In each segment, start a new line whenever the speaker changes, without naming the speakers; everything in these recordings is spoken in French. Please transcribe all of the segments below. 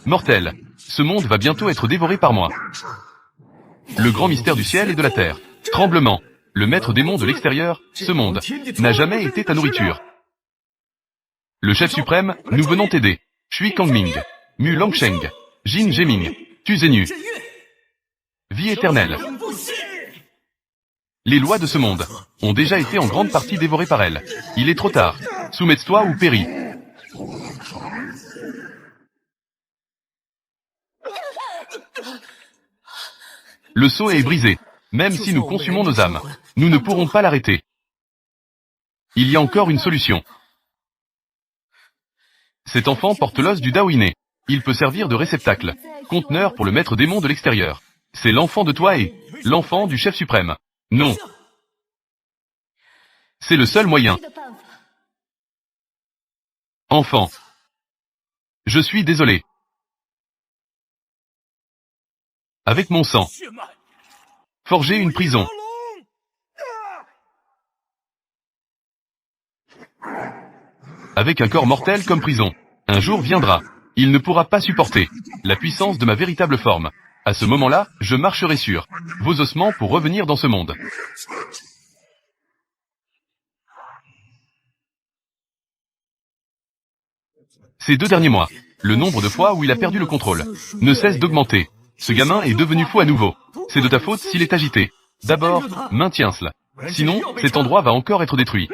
Mortel, ce monde va bientôt être dévoré par moi. Le grand mystère du ciel et de la terre. Tremblement, le maître démon de l'extérieur, ce monde, n'a jamais été ta nourriture. Le chef suprême, nous venons t'aider. Shui Kangming, Mu Langsheng, Jin Jeming, Tu Zhenyu. Vie éternelle. Les lois de ce monde ont déjà été en grande partie dévorées par elle. Il est trop tard. Soumets-toi ou péris. Le sceau est brisé. Même si nous consumons nos âmes, nous ne pourrons pas l'arrêter. Il y a encore une solution. Cet enfant porte l'os du Dao inné. Il peut servir de réceptacle, conteneur pour le maître démon de l'extérieur. C'est l'enfant de toi et l'enfant du chef suprême. Non. C'est le seul moyen. Enfant. Je suis désolé. Avec mon sang. Forger une prison. Avec un corps mortel comme prison. Un jour viendra. Il ne pourra pas supporter la puissance de ma véritable forme. À ce moment-là, je marcherai sur vos ossements pour revenir dans ce monde. Ces 2 derniers mois, le nombre de fois où il a perdu le contrôle ne cesse d'augmenter. Ce gamin est devenu fou à nouveau. C'est de ta faute s'il est agité. D'abord, maintiens cela. Sinon, cet endroit va encore être détruit.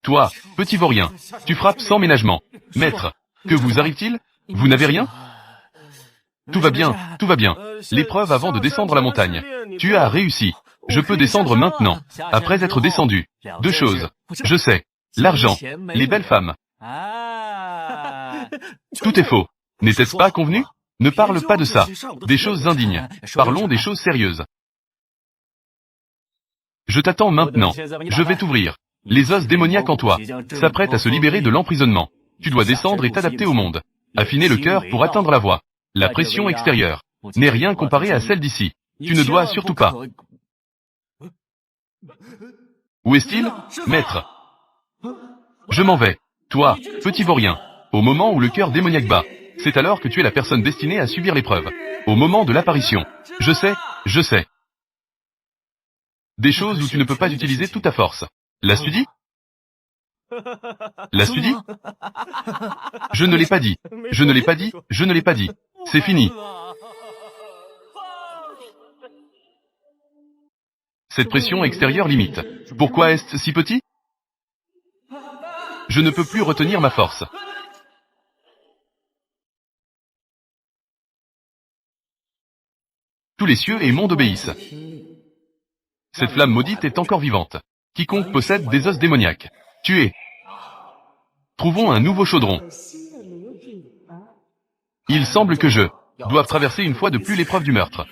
Toi, petit vaurien, tu frappes sans ménagement. Maître, que vous arrive-t-il? Vous n'avez rien? Tout va bien, tout va bien. L'épreuve avant de descendre la montagne. Tu as réussi. Je peux descendre maintenant. Après être descendu. 2 choses. Je sais. L'argent. Les belles femmes. Tout est faux. N'était-ce pas convenu? Ne parle pas de ça. Des choses indignes. Parlons des choses sérieuses. Je t'attends maintenant. Je vais t'ouvrir. Les os démoniaques en toi s'apprêtent à se libérer de l'emprisonnement. Tu dois descendre et t'adapter au monde. Affiner le cœur pour atteindre la voie. La pression extérieure n'est rien comparée à celle d'ici. Tu ne dois surtout pas. Où est-il, maître? Je m'en vais. Toi, petit vaurien. Au moment où le cœur démoniaque bat, c'est alors que tu es la personne destinée à subir l'épreuve. Au moment de l'apparition. Je sais, je sais. Des choses où tu ne peux pas utiliser toute ta force. L'as-tu dit? L'as-tu dit? Je ne l'ai pas dit. Je ne l'ai pas dit, je ne l'ai pas dit. C'est fini. Cette pression extérieure limite. Pourquoi est-ce si petit? Je ne peux plus retenir ma force. Tous les cieux et mondes obéissent. Cette flamme maudite est encore vivante. Quiconque possède des os démoniaques. Tuez. Trouvons un nouveau chaudron. Il semble que je doive traverser une fois de plus l'épreuve du meurtre.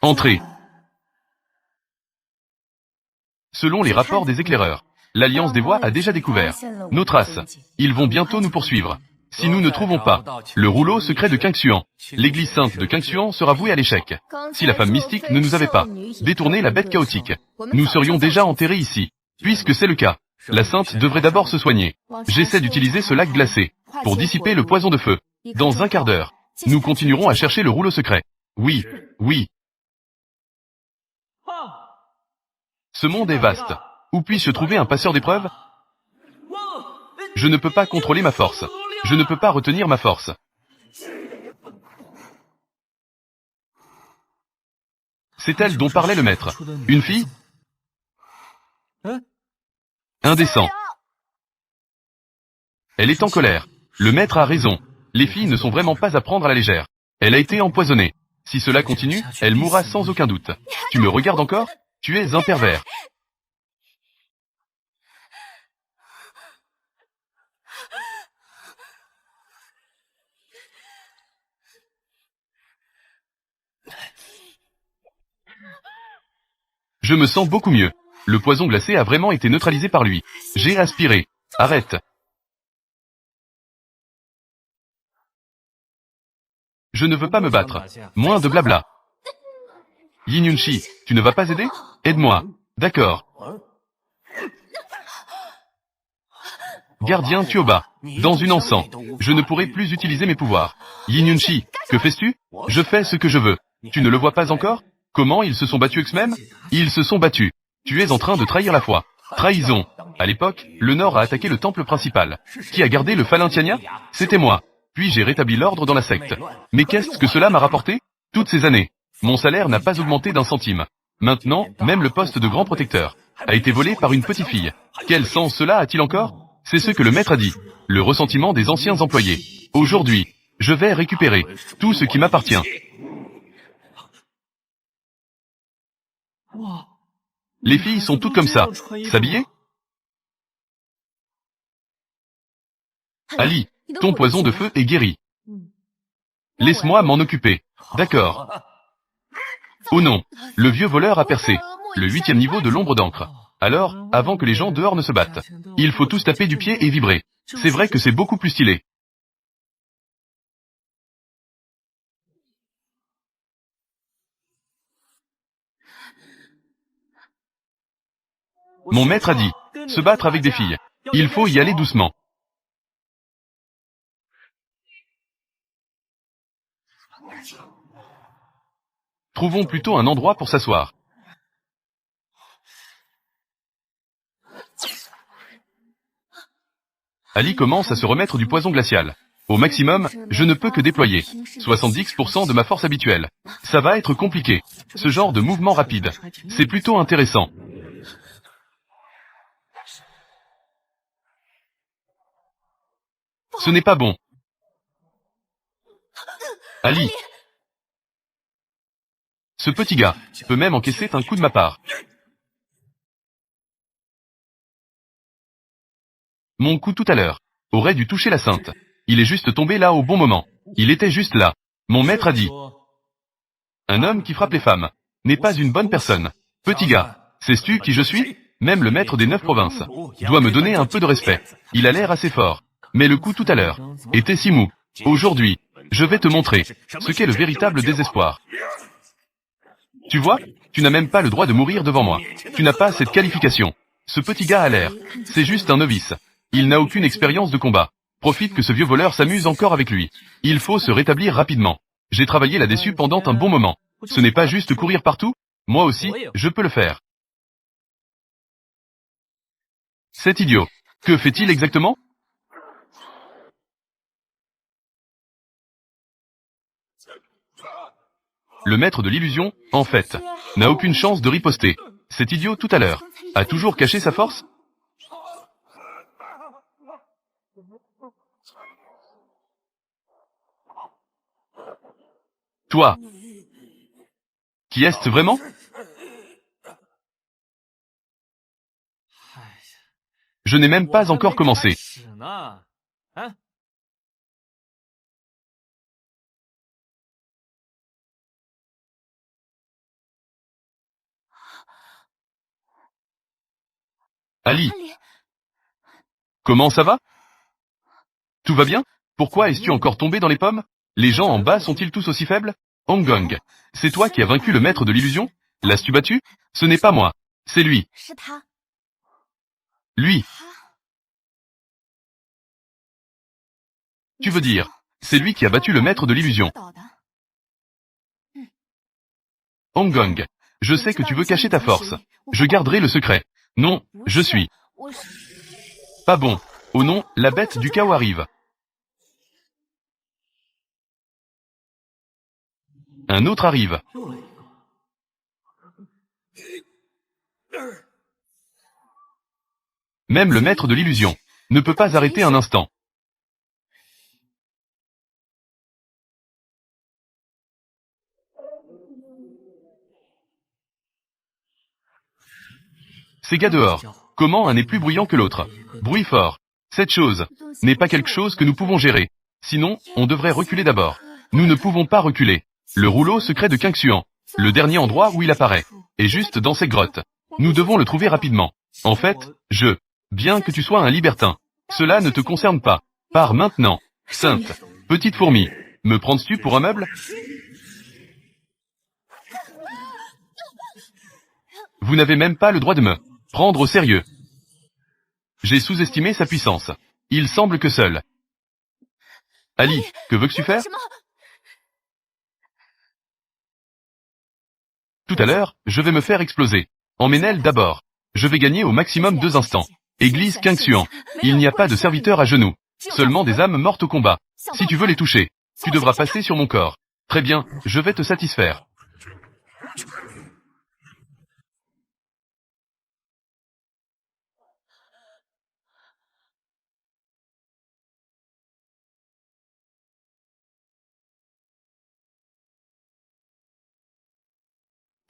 Entrez. Selon les rapports des éclaireurs, l'Alliance des Voix a déjà découvert nos traces. Ils vont bientôt nous poursuivre. Si nous ne trouvons pas le rouleau secret de Qingxuan, l'église sainte de Qingxuan sera vouée à l'échec. Si la femme mystique ne nous avait pas détourné la bête chaotique, nous serions déjà enterrés ici. Puisque c'est le cas, la sainte devrait d'abord se soigner. J'essaie d'utiliser ce lac glacé pour dissiper le poison de feu. Dans un quart d'heure, nous continuerons à chercher le rouleau secret. Oui, oui. Ce monde est vaste. Où puis-je trouver un passeur d'épreuves? Je ne peux pas contrôler ma force. Je ne peux pas retenir ma force. C'est elle dont parlait le maître. Une fille? Indécent. Elle est en colère. Le maître a raison. Les filles ne sont vraiment pas à prendre à la légère. Elle a été empoisonnée. Si cela continue, elle mourra sans aucun doute. Tu me regardes encore? Tu es un pervers. Je me sens beaucoup mieux. Le poison glacé a vraiment été neutralisé par lui. J'ai aspiré. Arrête. Je ne veux pas me battre. Moins de blabla. Yin Yunchi, tu ne vas pas aider? Aide-moi. D'accord. Gardien Tuoba. Dans une encens. Je ne pourrai plus utiliser mes pouvoirs. Yin Yunchi, que fais-tu? Je fais ce que je veux. Tu ne le vois pas encore? Comment ils se sont battus eux-mêmes? Ils se sont battus. Tu es en train de trahir la foi. Trahison. À l'époque, le Nord a attaqué le temple principal. Qui a gardé le Falintiania? C'était moi. Puis j'ai rétabli l'ordre dans la secte. Mais qu'est-ce que cela m'a rapporté? Toutes ces années. Mon salaire n'a pas augmenté d'un centime. Maintenant, même le poste de grand protecteur a été volé par une petite fille. Quel sens cela a-t-il encore? C'est ce que le maître a dit. Le ressentiment des anciens employés. Aujourd'hui, je vais récupérer tout ce qui m'appartient. Les filles sont toutes comme ça. S'habiller? Ali, ton poison de feu est guéri. Laisse-moi m'en occuper. D'accord. Oh non, le vieux voleur a percé. Le 8e niveau de l'ombre d'encre. Alors, avant que les gens dehors ne se battent, il faut tous taper du pied et vibrer. C'est vrai que c'est beaucoup plus stylé. Mon maître a dit, se battre avec des filles. Il faut y aller doucement. Trouvons plutôt un endroit pour s'asseoir. Ali commence à se remettre du poison glacial. Au maximum, je ne peux que déployer 70% de ma force habituelle. Ça va être compliqué. Ce genre de mouvement rapide, c'est plutôt intéressant. Ce n'est pas bon. Ali. Ce petit gars peut même encaisser un coup de ma part. Mon coup tout à l'heure aurait dû toucher la sainte. Il est juste tombé là au bon moment. Il était juste là. Mon maître a dit. Un homme qui frappe les femmes n'est pas une bonne personne. Petit gars, sais-tu qui je suis? Même le maître des 9 provinces doit me donner un peu de respect. Il a l'air assez fort. Mais le coup tout à l'heure était si mou. Aujourd'hui, je vais te montrer ce qu'est le véritable désespoir. Tu vois, tu n'as même pas le droit de mourir devant moi. Tu n'as pas cette qualification. Ce petit gars a l'air. C'est juste un novice. Il n'a aucune expérience de combat. Profite que ce vieux voleur s'amuse encore avec lui. Il faut se rétablir rapidement. J'ai travaillé là-dessus pendant un bon moment. Ce n'est pas juste courir partout. Moi aussi, je peux le faire. C'est idiot. Que fait-il exactement? Le maître de l'illusion, en fait, n'a aucune chance de riposter. Cet idiot tout à l'heure a toujours caché sa force? Toi, qui est-ce vraiment? Je n'ai même pas encore commencé. Ali, comment ça va? Tout va bien? Pourquoi es-tu encore tombé dans les pommes? Les gens en bas sont-ils tous aussi faibles? Hong Gong, c'est toi qui as vaincu le maître de l'illusion? L'as-tu battu? Ce n'est pas moi, c'est lui. Lui. Tu veux dire, c'est lui qui a battu le maître de l'illusion. Hong Gong, je sais que tu veux cacher ta force. Je garderai le secret. Non, je suis. Pas bon. Oh non, la bête du chaos arrive. Un autre arrive. Même le maître de l'illusion ne peut pas arrêter un instant. Ces gars dehors, comment un est plus bruyant que l'autre? Bruit fort. Cette chose n'est pas quelque chose que nous pouvons gérer. Sinon, on devrait reculer d'abord. Nous ne pouvons pas reculer. Le rouleau secret de King Xuan. Le dernier endroit où il apparaît. est juste dans cette grotte. Nous devons le trouver rapidement. En fait, bien que tu sois un libertin, cela ne te concerne pas. Pars maintenant. Sainte, petite fourmi, me prends-tu pour un meuble? Vous n'avez même pas le droit de me prendre au sérieux. J'ai sous-estimé sa puissance. Il semble que seul. Ali, que veux-tu faire? Tout à l'heure, je vais me faire exploser. Emmenez-le d'abord. Je vais gagner au maximum 2 instants. Église Qingxuan. Il n'y a pas de serviteurs à genoux. Seulement des âmes mortes au combat. Si tu veux les toucher, tu devras passer sur mon corps. Très bien, je vais te satisfaire.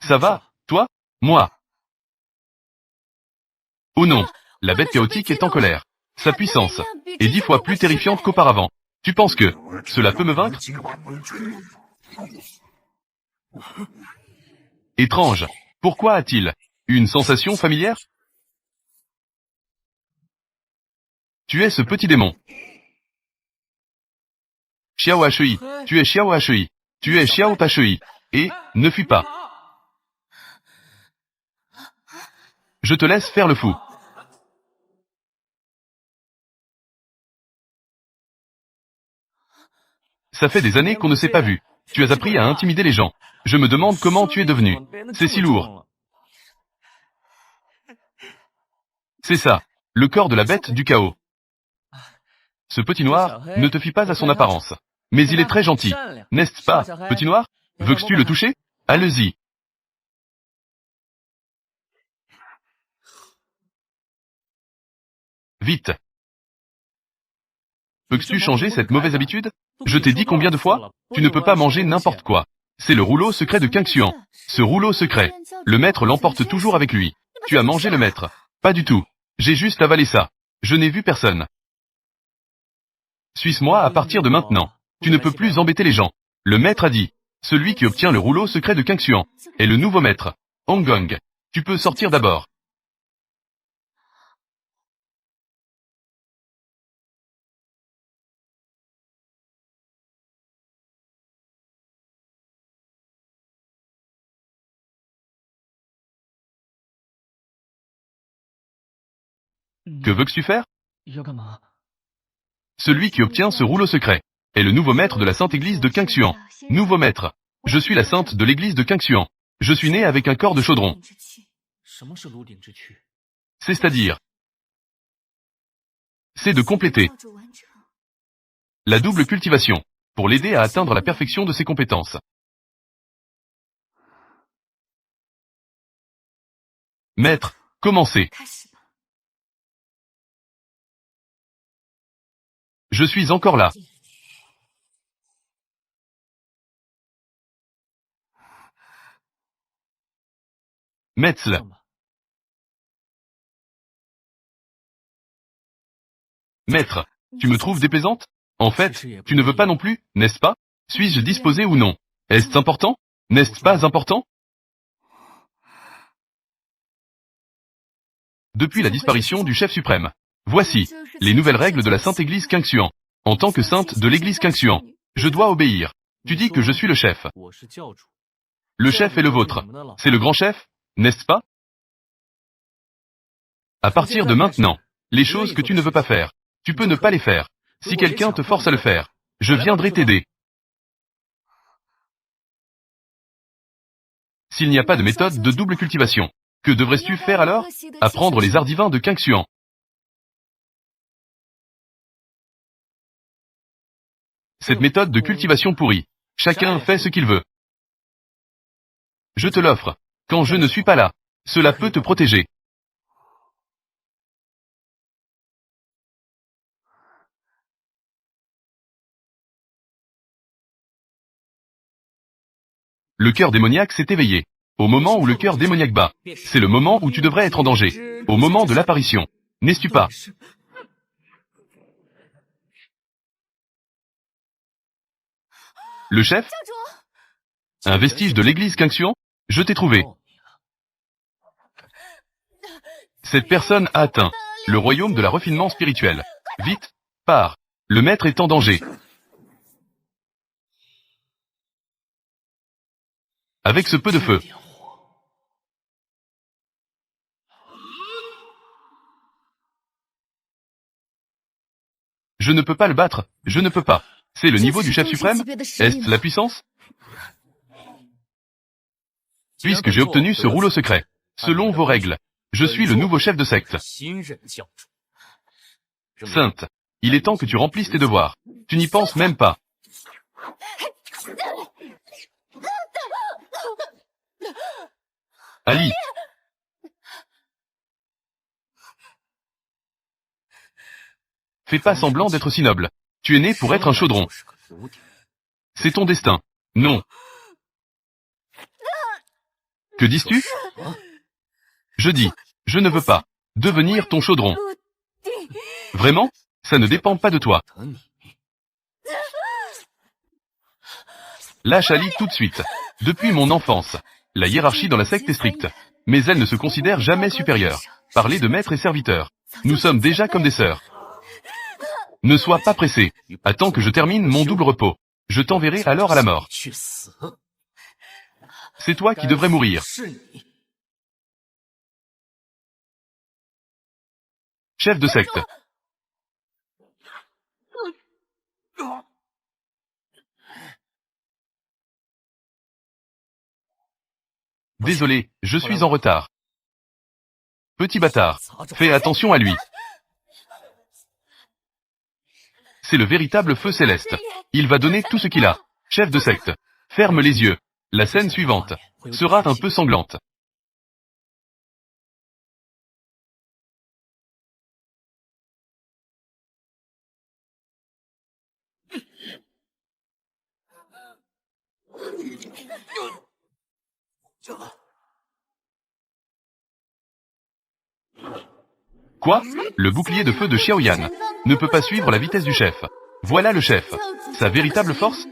Ça va, toi? Moi? Oh non, la bête chaotique est en colère. Sa puissance est 10 fois plus terrifiante qu'auparavant. Tu penses que cela peut me vaincre? Étrange. Pourquoi a-t-il une sensation familière? Tu es ce petit démon. Xiao Hashui. Tu es Xiao Hashui. Tu es Xiao Pashui. Et, ne fuis pas. Je te laisse faire le fou. Ça fait des années qu'on ne s'est pas vu. Tu as appris à intimider les gens. Je me demande comment tu es devenu. C'est si lourd. C'est ça. Le corps de la bête du chaos. Ce petit noir, ne te fie pas à son apparence. Mais il est très gentil. N'est-ce pas, petit noir? Veux-tu le toucher? Allez-y. Vite. Peux-tu changer cette mauvaise habitude? Je t'ai dit combien de fois? Tu ne peux pas manger n'importe quoi. C'est le rouleau secret de Qingxuan. Ce rouleau secret. Le maître l'emporte toujours avec lui. Tu as mangé le maître. Pas du tout. J'ai juste avalé ça. Je n'ai vu personne. Suis-moi à partir de maintenant. Tu ne peux plus embêter les gens. Le maître a dit. Celui qui obtient le rouleau secret de Qingxuan est le nouveau maître. Hong Gong. Tu peux sortir d'abord. Que veux-tu faire? Celui qui obtient ce rouleau secret est le nouveau maître de la sainte église de Qingxuan. Nouveau maître. Je suis la sainte de l'église de Qingxuan. Je suis né avec un corps de chaudron. C'est-à-dire, c'est de compléter la double cultivation pour l'aider à atteindre la perfection de ses compétences. Maître, commencez. Je suis encore là. Metzl. Maître, tu me trouves déplaisante? En fait, tu ne veux pas non plus, n'est-ce pas? Suis-je disposé ou non? Est-ce important? N'est-ce pas important? Depuis la disparition du chef suprême. Voici les nouvelles règles de la Sainte Église Qingxuan. En tant que sainte de l'Église Qingxuan, je dois obéir. Tu dis que je suis le chef. Le chef est le vôtre. C'est le grand chef, n'est-ce pas? À partir de maintenant, les choses que tu ne veux pas faire, tu peux ne pas les faire. Si quelqu'un te force à le faire, je viendrai t'aider. S'il n'y a pas de méthode de double cultivation, que devrais-tu faire alors? Apprendre les arts divins de Qingxuan. Cette méthode de cultivation pourrie. Chacun fait ce qu'il veut. Je te l'offre. Quand je ne suis pas là, cela peut te protéger. Le cœur démoniaque s'est éveillé. Au moment où le cœur démoniaque bat, c'est le moment où tu devrais être en danger. Au moment de l'apparition. N'est-ce pas? Le chef? Un vestige de l'église Qingxuan? Je t'ai trouvé. Cette personne a atteint le royaume de la raffinement spirituel. Vite, pars. Le maître est en danger. Avec ce peu de feu. Je ne peux pas le battre, je ne peux pas. C'est le niveau du chef suprême? Est-ce la puissance? Puisque j'ai obtenu ce rouleau secret, selon vos règles, je suis le nouveau chef de secte. Sainte, il est temps que tu remplisses tes devoirs. Tu n'y penses même pas. Ali. Fais pas semblant d'être si noble. Tu es né pour être un chaudron. C'est ton destin. Non. Que dis-tu? Je dis, je ne veux pas devenir ton chaudron. Vraiment? Ça ne dépend pas de toi. Lâche Ali tout de suite. Depuis mon enfance, la hiérarchie dans la secte est stricte. Mais elle ne se considère jamais supérieure. Parler de maître et serviteur. Nous sommes déjà comme des sœurs. Ne sois pas pressé. Attends que je termine mon double repos. Je t'enverrai alors à la mort. C'est toi qui devrais mourir. Chef de secte. Désolé, je suis en retard. Petit bâtard, fais attention à lui. C'est le véritable feu céleste. Il va donner tout ce qu'il a. Chef de secte. Ferme les yeux. La scène suivante sera un peu sanglante. Quoi? Le bouclier de feu de Xiaoyan ne peut pas suivre la vitesse du chef. Voilà le chef. Sa véritable force?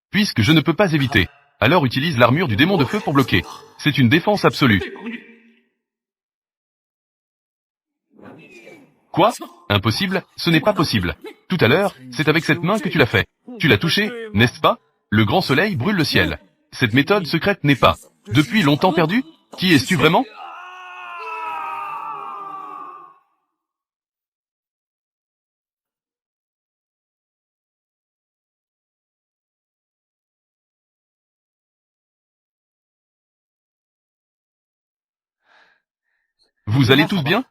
Puisque je ne peux pas éviter, alors utilise l'armure du démon de feu pour bloquer. C'est une défense absolue. Quoi? Impossible? Ce n'est pas possible. Tout à l'heure, c'est avec cette main que tu l'as fait. Tu l'as touché, n'est-ce pas? Le grand soleil brûle le ciel. Cette méthode secrète n'est pas depuis longtemps perdue? Qui es-tu vraiment? Vous allez tous bien?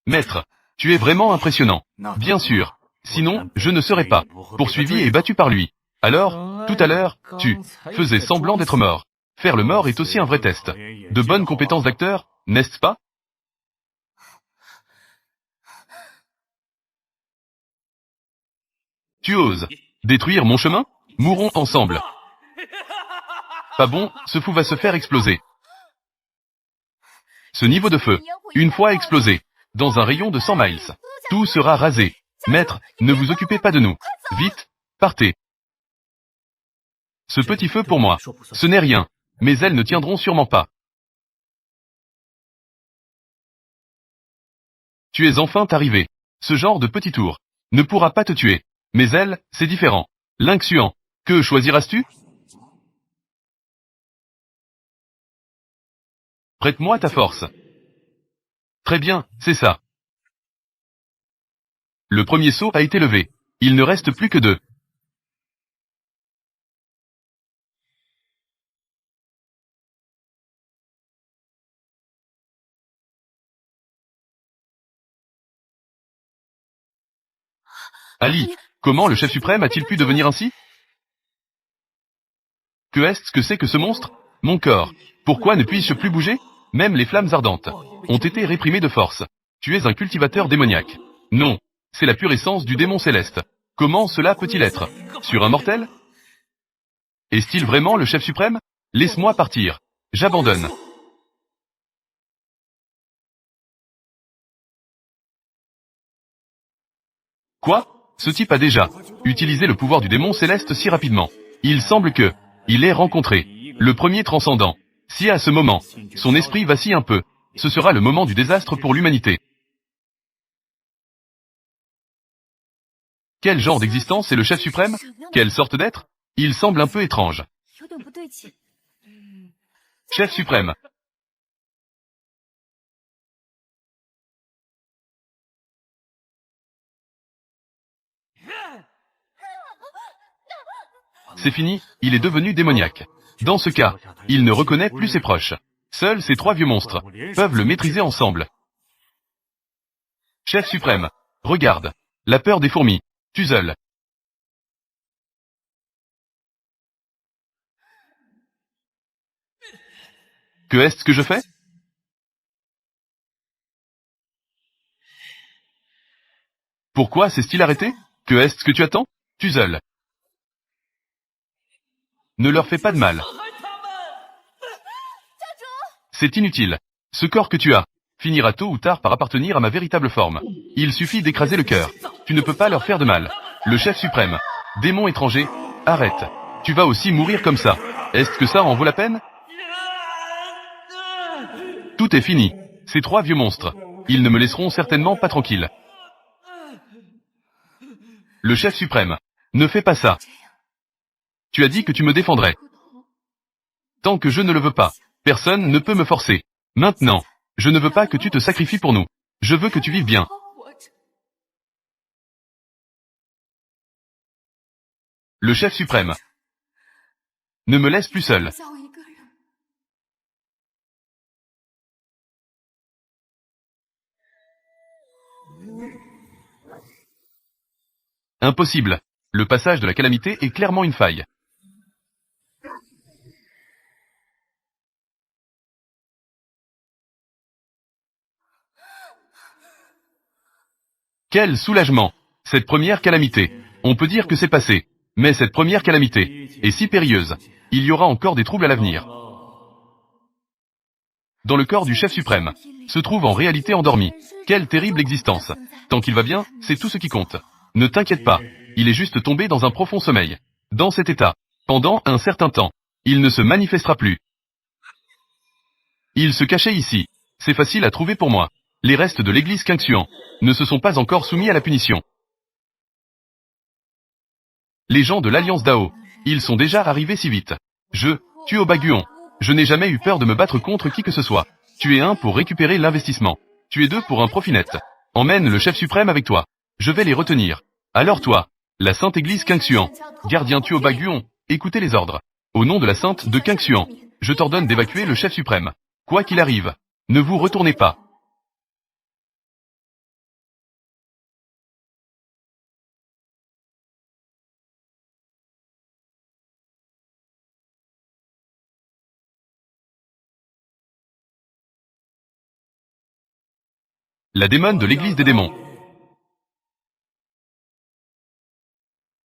Maître, tu es vraiment impressionnant. Bien sûr. Sinon, je ne serais pas poursuivi et battu par lui. Alors, tout à l'heure, tu faisais semblant d'être mort. Faire le mort est aussi un vrai test. De bonnes compétences d'acteur, n'est-ce pas? Tu oses détruire mon chemin? Mourons ensemble. Pas bon, ce fou va se faire exploser. Ce niveau de feu, une fois explosé, dans un rayon de 100 miles, tout sera rasé. Maître, ne vous occupez pas de nous. Vite, partez. Ce petit feu pour moi, ce n'est rien, mais elles ne tiendront sûrement pas. Tu es enfin arrivé. Ce genre de petit tour ne pourra pas te tuer. Mais elle, c'est différent. Lynxuan, que choisiras-tu? Prête-moi ta force. Très bien, c'est ça. Le premier saut a été levé. Il ne reste plus que 2. Ali, comment le chef suprême a-t-il pu devenir ainsi? Que est-ce que c'est que ce monstre? Mon corps. Pourquoi ne puis-je plus bouger? Même les flammes ardentes ont été réprimées de force. Tu es un cultivateur démoniaque. Non. C'est la pure essence du démon céleste. Comment cela peut-il être? Sur un mortel? Est-il vraiment le chef suprême? Laisse-moi partir. J'abandonne. Quoi? Ce type a déjà utilisé le pouvoir du démon céleste si rapidement. Il semble que il ait rencontré le premier transcendant. Si à ce moment, son esprit vacille un peu, ce sera le moment du désastre pour l'humanité. Quel genre d'existence est le chef suprême? Quelle sorte d'être? Il semble un peu étrange. Chef suprême. C'est fini, il est devenu démoniaque. Dans ce cas, il ne reconnaît plus ses proches. Seuls ces trois vieux monstres peuvent le maîtriser ensemble. Chef suprême. Regarde. La peur des fourmis. Tuzel. Que est-ce que je fais? Pourquoi s'est-il arrêté? Que est-ce que tu attends? Tuzel. Ne leur fais pas de mal. C'est inutile. Ce corps que tu as finira tôt ou tard par appartenir à ma véritable forme. Il suffit d'écraser le cœur. Tu ne peux pas leur faire de mal. Le chef suprême. Démon étranger. Arrête. Tu vas aussi mourir comme ça. Est-ce que ça en vaut la peine? Tout est fini. Ces trois vieux monstres. Ils ne me laisseront certainement pas tranquille. Le chef suprême. Ne fais pas ça. Tu as dit que tu me défendrais. Tant que je ne le veux pas, personne ne peut me forcer. Maintenant, je ne veux pas que tu te sacrifies pour nous. Je veux que tu vives bien. Le chef suprême. Ne me laisse plus seul. Impossible. Le passage de la calamité est clairement une faille. Quel soulagement! Cette première calamité. On peut dire que c'est passé. Mais cette première calamité est si périlleuse. Il y aura encore des troubles à l'avenir. Dans le corps du chef suprême, se trouve en réalité endormi. Quelle terrible existence. Tant qu'il va bien, c'est tout ce qui compte. Ne t'inquiète pas. Il est juste tombé dans un profond sommeil. Dans cet état, pendant un certain temps, il ne se manifestera plus. Il se cachait ici. C'est facile à trouver pour moi. Les restes de l'église Qingxuan ne se sont pas encore soumis à la punition. Les gens de l'Alliance Dao, ils sont déjà arrivés si vite. Tuo Baguon. Je n'ai jamais eu peur de me battre contre qui que ce soit. Tu es un pour récupérer l'investissement. Tu es deux pour un profit net. Emmène le chef suprême avec toi. Je vais les retenir. Alors toi, la sainte église Qingxuan, gardien Tuo Baguon, écoutez les ordres. Au nom de la sainte de Qingxuan, je t'ordonne d'évacuer le chef suprême. Quoi qu'il arrive, ne vous retournez pas. La démone de l'église des démons.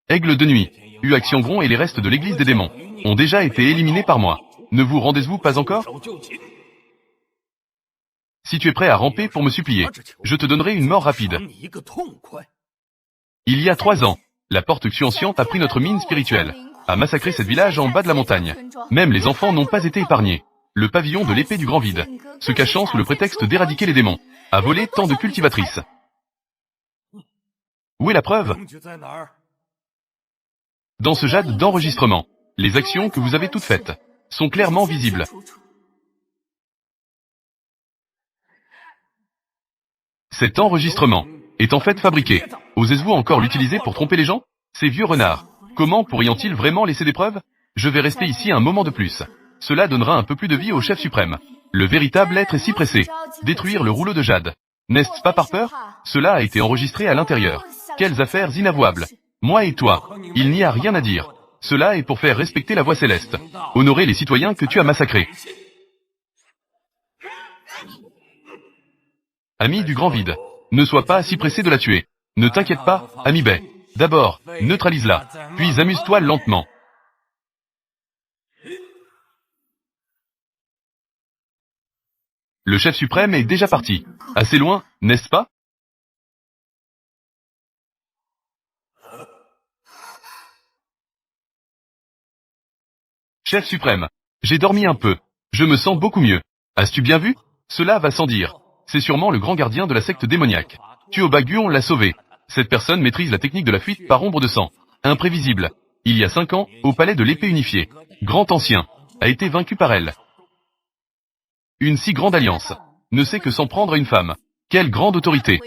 Aigle de nuit, Huaxiongron et les restes de l'église des démons ont déjà été éliminés par moi. Ne vous rendez-vous pas encore? Si tu es prêt à ramper pour me supplier, je te donnerai une mort rapide. Il y a 3 ans, la porte Xuanciante a pris notre mine spirituelle, a massacré cette village en bas de la montagne. Même les enfants n'ont pas été épargnés. Le pavillon de l'épée du grand vide, se cachant sous le prétexte d'éradiquer les démons, a volé tant de cultivatrices. Où est la preuve? Dans ce jade d'enregistrement, les actions que vous avez toutes faites sont clairement visibles. Cet enregistrement est en fait fabriqué. Osez-vous encore l'utiliser pour tromper les gens? Ces vieux renards, comment pourrions-ils vraiment laisser des preuves? Je vais rester ici un moment de plus. Cela donnera un peu plus de vie au chef suprême. Le véritable être est si pressé. Détruire le rouleau de jade. N'est-ce pas par peur? Cela a été enregistré à l'intérieur. Quelles affaires inavouables. Moi et toi, il n'y a rien à dire. Cela est pour faire respecter la voie céleste. Honorer les citoyens que tu as massacrés. Ami du grand vide, ne sois pas si pressé de la tuer. Ne t'inquiète pas, ami Bai. D'abord, neutralise-la, puis amuse-toi lentement. Le chef suprême est déjà parti. Assez loin, n'est-ce pas? Chef suprême, j'ai dormi un peu. Je me sens beaucoup mieux. As-tu bien vu? Cela va sans dire. C'est sûrement le grand gardien de la secte démoniaque. Tuobaguon l'a sauvé. Cette personne maîtrise la technique de la fuite par ombre de sang. Imprévisible. Il y a 5 ans, au palais de l'épée unifiée, Grand Ancien a été vaincu par elle. Une si grande alliance ne sait que s'en prendre à une femme. Quelle grande autorité!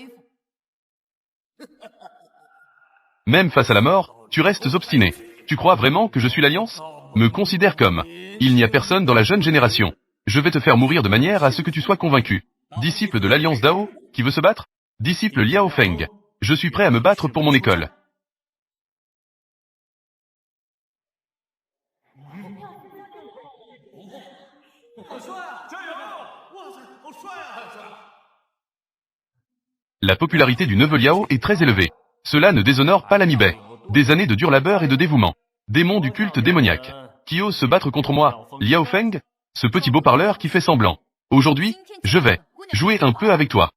Même face à la mort, tu restes obstiné. Tu crois vraiment que je suis l'alliance? Me considère comme. Il n'y a personne dans la jeune génération. Je vais te faire mourir de manière à ce que tu sois convaincu. Disciple de l'alliance Dao, qui veut se battre? Disciple Liao Feng. Je suis prêt à me battre pour mon école. La popularité du neveu Liao est très élevée. Cela ne déshonore pas l'ami Bai. Des années de dur labeur et de dévouement. Démon du culte démoniaque. Qui ose se battre contre moi, Liao Feng? Ce petit beau parleur qui fait semblant. Aujourd'hui, je vais jouer un peu avec toi.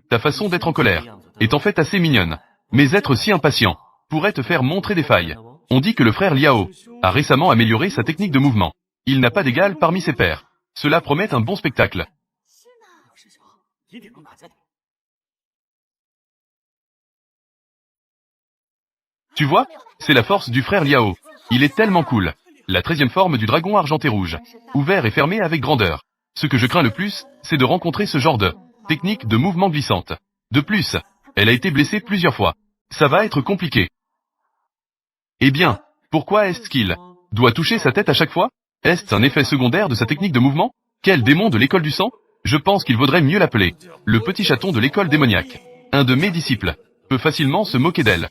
Ta façon d'être en colère est en fait assez mignonne. Mais être si impatient pourrait te faire montrer des failles. On dit que le frère Liao a récemment amélioré sa technique de mouvement. Il n'a pas d'égal parmi ses pairs. Cela promet un bon spectacle. Tu vois, c'est la force du frère Liao. Il est tellement cool. La 13e forme du dragon argenté rouge. Ouvert et fermé avec grandeur. Ce que je crains le plus, c'est de rencontrer ce genre de technique de mouvement glissante. De plus, elle a été blessée plusieurs fois. Ça va être compliqué. Eh bien, pourquoi est-ce qu'il doit toucher sa tête à chaque fois? Est-ce un effet secondaire de sa technique de mouvement? Quel démon de l'école du sang? Je pense qu'il vaudrait mieux l'appeler le petit chaton de l'école démoniaque. Un de mes disciples peut facilement se moquer d'elle.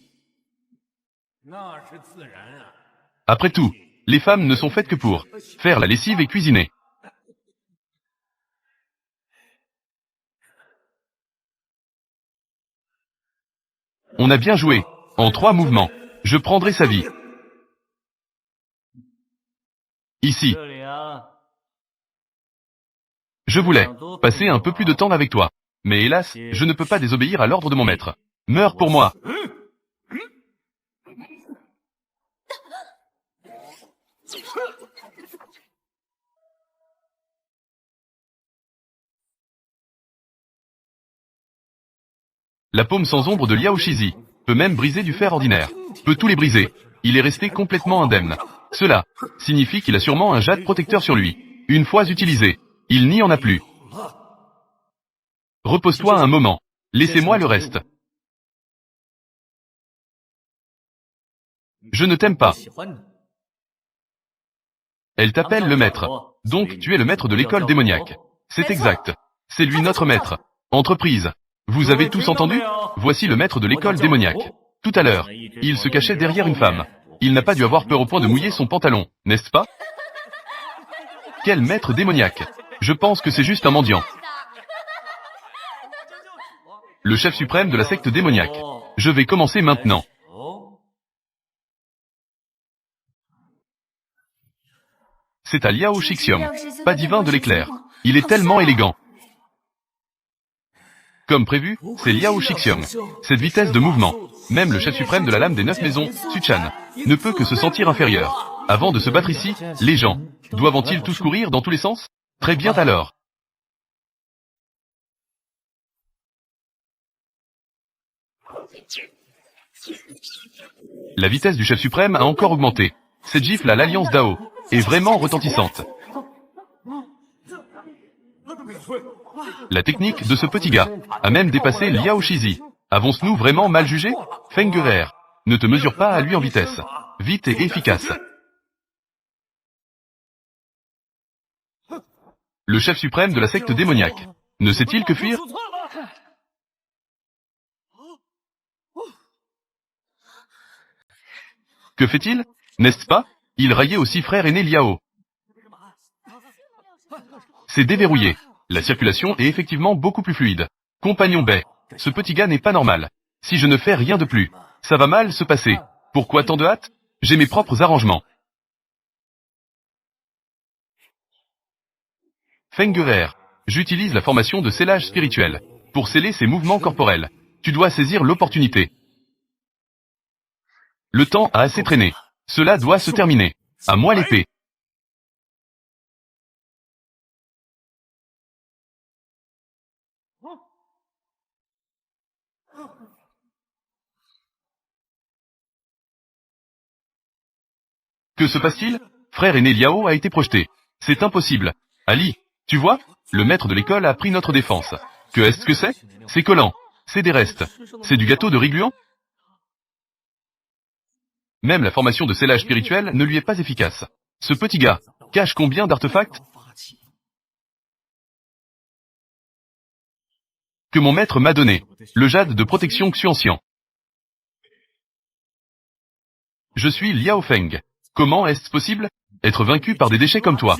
Après tout, les femmes ne sont faites que pour faire la lessive et cuisiner. On a bien joué. En 3 mouvements. Je prendrai sa vie. Ici. Je voulais passer un peu plus de temps avec toi. Mais hélas, je ne peux pas désobéir à l'ordre de mon maître. Meurs pour moi. La paume sans ombre de Liao Shizi peut même briser du fer ordinaire. Peut tous les briser. Il est resté complètement indemne. Cela signifie qu'il a sûrement un jade protecteur sur lui. Une fois utilisé, il n'y en a plus. Repose-toi un moment. Laissez-moi le reste. Je ne t'aime pas. Elle t'appelle le maître. Donc tu es le maître de l'école démoniaque. C'est exact. C'est lui notre maître. Entreprise. Vous avez tous entendu? Voici le maître de l'école démoniaque. Tout à l'heure, il se cachait derrière une femme. Il n'a pas dû avoir peur au point de mouiller son pantalon, n'est-ce pas? Quel maître démoniaque! Je pense que c'est juste un mendiant. Le chef suprême de la secte démoniaque. Je vais commencer maintenant. C'est à Liao Shixiong, pas divin de l'éclair. Il est tellement élégant. Comme prévu, c'est Liao Shixiong. Cette vitesse de mouvement, même le chef suprême de la lame des 9 maisons, Suchan, ne peut que se sentir inférieur. Avant de se battre ici, les gens, doivent-ils tous courir dans tous les sens? Très bien alors. La vitesse du chef suprême a encore augmenté. Cette gifle à l'alliance Dao est vraiment retentissante. La technique de ce petit gars a même dépassé Liao Shizi. Avons-nous vraiment mal jugé? Feng Guer, ne te mesure pas à lui en vitesse. Vite et efficace. Le chef suprême de la secte démoniaque. Ne sait-il que fuir? Que fait-il? N'est-ce pas? Il raillait aussi frère aîné Liao. C'est déverrouillé. La circulation est effectivement beaucoup plus fluide. Compagnon Bai, ce petit gars n'est pas normal. Si je ne fais rien de plus, ça va mal se passer. Pourquoi tant de hâte? J'ai mes propres arrangements. Feng Guer, j'utilise la formation de scellage spirituel pour sceller ses mouvements corporels. Tu dois saisir l'opportunité. Le temps a assez traîné. Cela doit se terminer. À moi l'épée. Que se passe-t-il? Frère aîné Liao a été projeté. C'est impossible. Ali, tu vois? Le maître de l'école a pris notre défense. Que est-ce que c'est? C'est collant. C'est des restes. C'est du gâteau de riz-gluant? Même la formation de scellage spirituel ne lui est pas efficace. Ce petit gars cache combien d'artefacts que mon maître m'a donné? Le jade de protection Xuanxian. Je suis Liao Feng. Comment est-ce possible? Être vaincu par des déchets comme toi.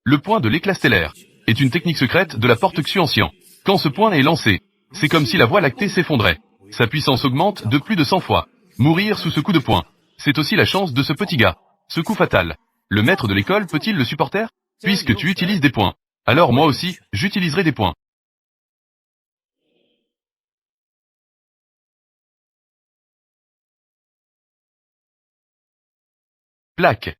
Le point de l'éclat stellaire est une technique secrète de la porte Xuanxian. Quand ce point est lancé, c'est comme si la voie lactée s'effondrait. Sa puissance augmente de plus de 100 fois. Mourir sous ce coup de poing, c'est aussi la chance de ce petit gars. Ce coup fatal. Le maître de l'école peut-il le supporter? Puisque tu utilises des points. Alors moi aussi, j'utiliserai des points. Plaque.